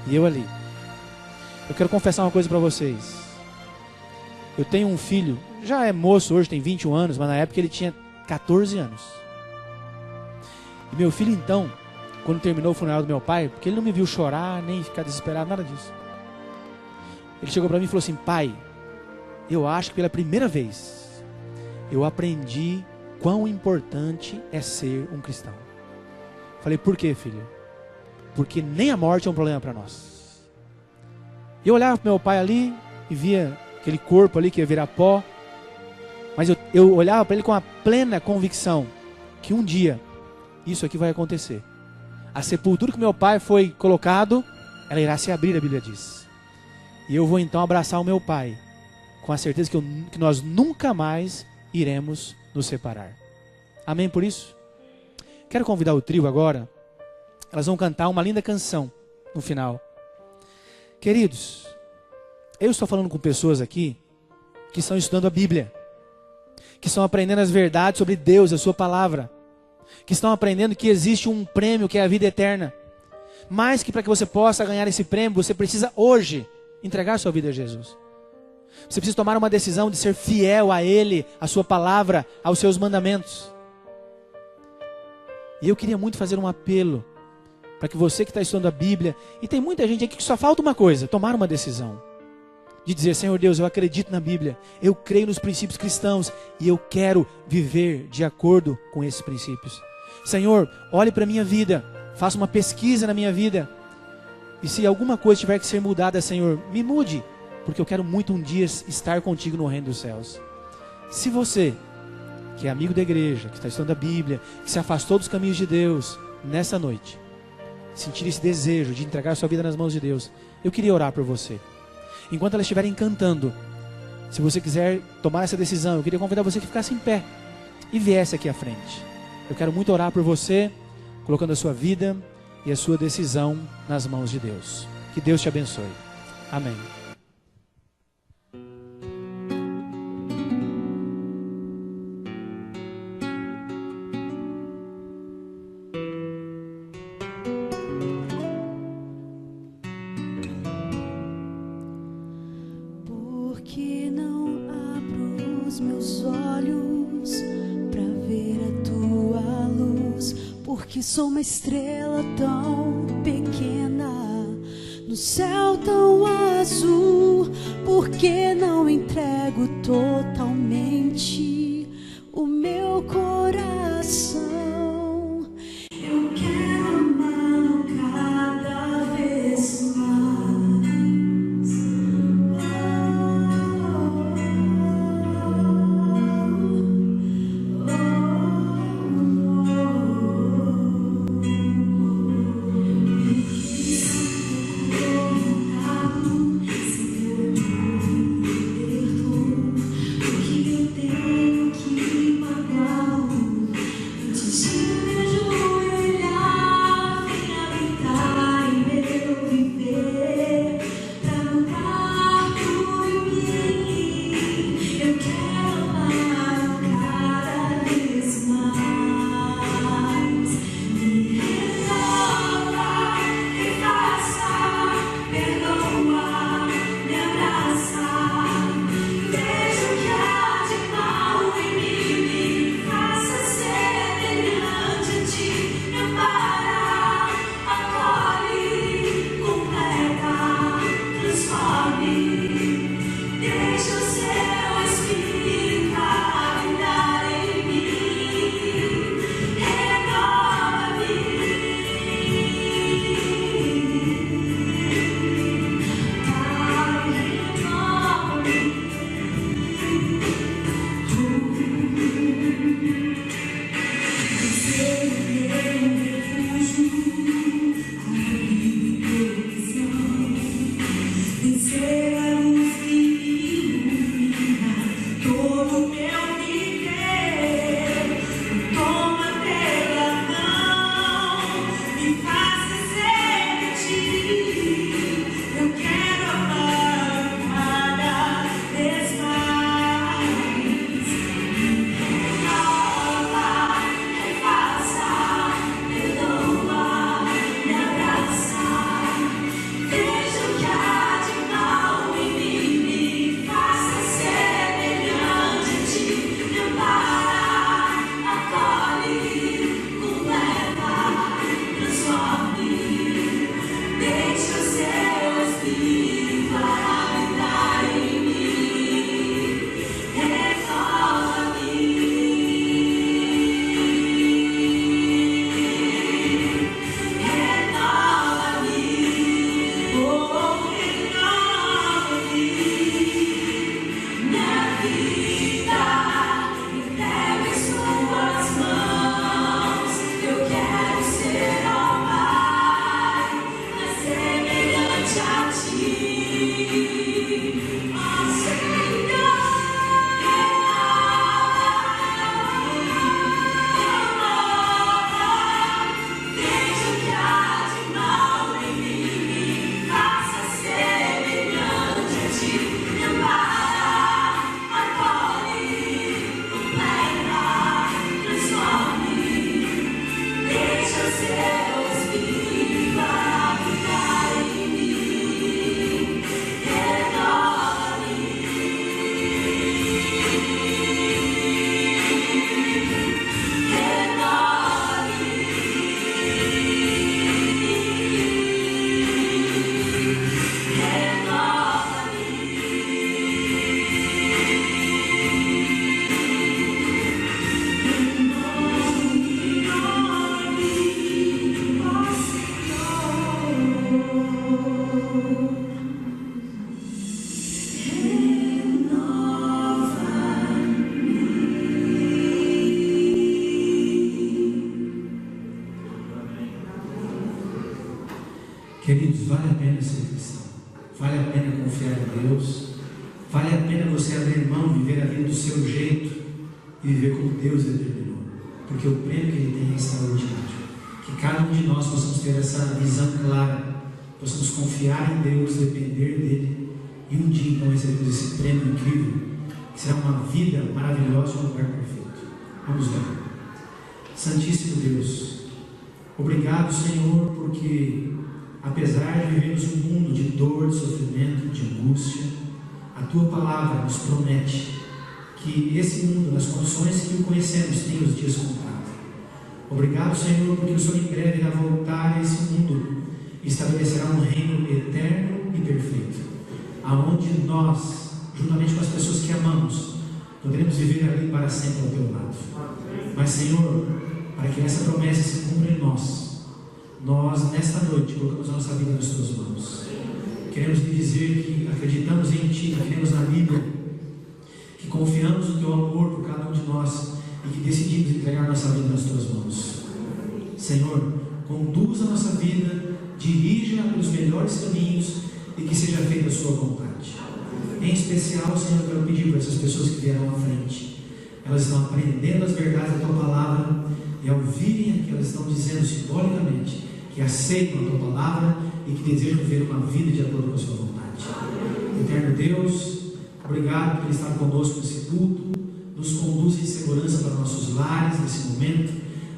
e eu ali. Eu quero confessar uma coisa para vocês. Eu tenho um filho, já é moço hoje, tem 21 anos, mas na época ele tinha 14 anos. E meu filho então, quando terminou o funeral do meu pai, porque ele não me viu chorar, nem ficar desesperado, nada disso. Ele chegou para mim e falou assim: pai, eu acho que pela primeira vez eu aprendi quão importante é ser um cristão. Falei: por quê, filho? Porque nem a morte é um problema para nós. Eu olhava para meu pai ali e via aquele corpo ali que ia virar pó, mas eu olhava para ele com a plena convicção que um dia isso aqui vai acontecer. A sepultura que meu pai foi colocado, ela irá se abrir, a Bíblia diz. E eu vou então abraçar o meu pai, com a certeza que nós nunca mais iremos nos separar. Amém por isso? Quero convidar o trio agora. Elas vão cantar uma linda canção no final. Queridos, eu estou falando com pessoas aqui que estão estudando a Bíblia, que estão aprendendo as verdades sobre Deus, a sua palavra, que estão aprendendo que existe um prêmio que é a vida eterna, mas que para que você possa ganhar esse prêmio, você precisa hoje entregar sua vida a Jesus. Você precisa tomar uma decisão de ser fiel a Ele, a sua palavra, aos seus mandamentos. E eu queria muito fazer um apelo para que você que está estudando a Bíblia, e tem muita gente aqui que só falta uma coisa: tomar uma decisão de dizer: Senhor Deus, eu acredito na Bíblia, eu creio nos princípios cristãos e eu quero viver de acordo com esses princípios. Senhor, olhe para a minha vida, faça uma pesquisa na minha vida, e se alguma coisa tiver que ser mudada, Senhor, me mude, porque eu quero muito um dia estar contigo no reino dos céus. Se você, que é amigo da igreja, que está estudando a Bíblia, que se afastou dos caminhos de Deus, nessa noite, sentir esse desejo de entregar sua vida nas mãos de Deus, eu queria orar por você. Enquanto elas estiverem cantando, se você quiser tomar essa decisão, eu queria convidar você que ficasse em pé e viesse aqui à frente. Eu quero muito orar por você, colocando a sua vida e a sua decisão nas mãos de Deus. Que Deus te abençoe. Amém. Porque não abro os meus olhos para ver a tua luz? Porque sou uma estrela tão pequena no céu tão azul? Porque não entrego totalmente o meu coração? Eu quero amá-lo cada vez mais. O que eu tenho Queridos, vale a pena ser cristão, vale a pena confiar em Deus, vale a pena você abrir mão, viver a vida do seu jeito e viver como Deus determinou, porque o prêmio que Ele tem é extraordinário. Que cada um de nós possamos ter essa visão clara, possamos confiar em Deus, depender dEle, e um dia então recebemos esse prêmio incrível, que será uma vida maravilhosa e um lugar perfeito. Vamos lá. Santíssimo Deus, obrigado, Senhor, porque apesar de vivermos um mundo de dor, de sofrimento, de angústia, a Tua palavra nos promete que esse mundo, nas condições que o conhecemos, tem os dias contados. Obrigado, Senhor, porque o Senhor em breve irá voltar a esse mundo e estabelecerá um reino eterno e perfeito, aonde nós, juntamente com as pessoas que amamos, poderemos viver ali para sempre ao Teu lado. Mas, Senhor, para que essa promessa se cumpra em nós, nesta noite, colocamos a nossa vida nas Tuas mãos. Queremos lhe dizer que acreditamos em Ti, que cremos na Bíblia, que confiamos no Teu amor por cada um de nós e que decidimos entregar nossa vida nas Tuas mãos. Senhor, conduza a nossa vida, dirija pelos melhores caminhos e que seja feita a Sua vontade. Em especial, Senhor, eu quero pedir para essas pessoas que vieram à frente. Elas estão aprendendo as verdades da Tua palavra e ao ouvirem aqui, elas estão dizendo simbolicamente que aceitam a Tua palavra e que desejam viver uma vida de acordo com a Sua vontade. Eterno Deus, obrigado por estar conosco nesse culto. Nos conduz em segurança para nossos lares nesse momento.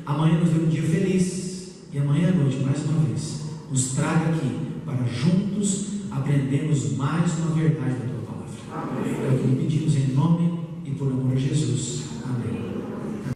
Amanhã nos dê um dia feliz e amanhã à noite, mais uma vez, nos traga aqui para juntos aprendermos mais uma verdade da Tua palavra. É o que lhe pedimos em nome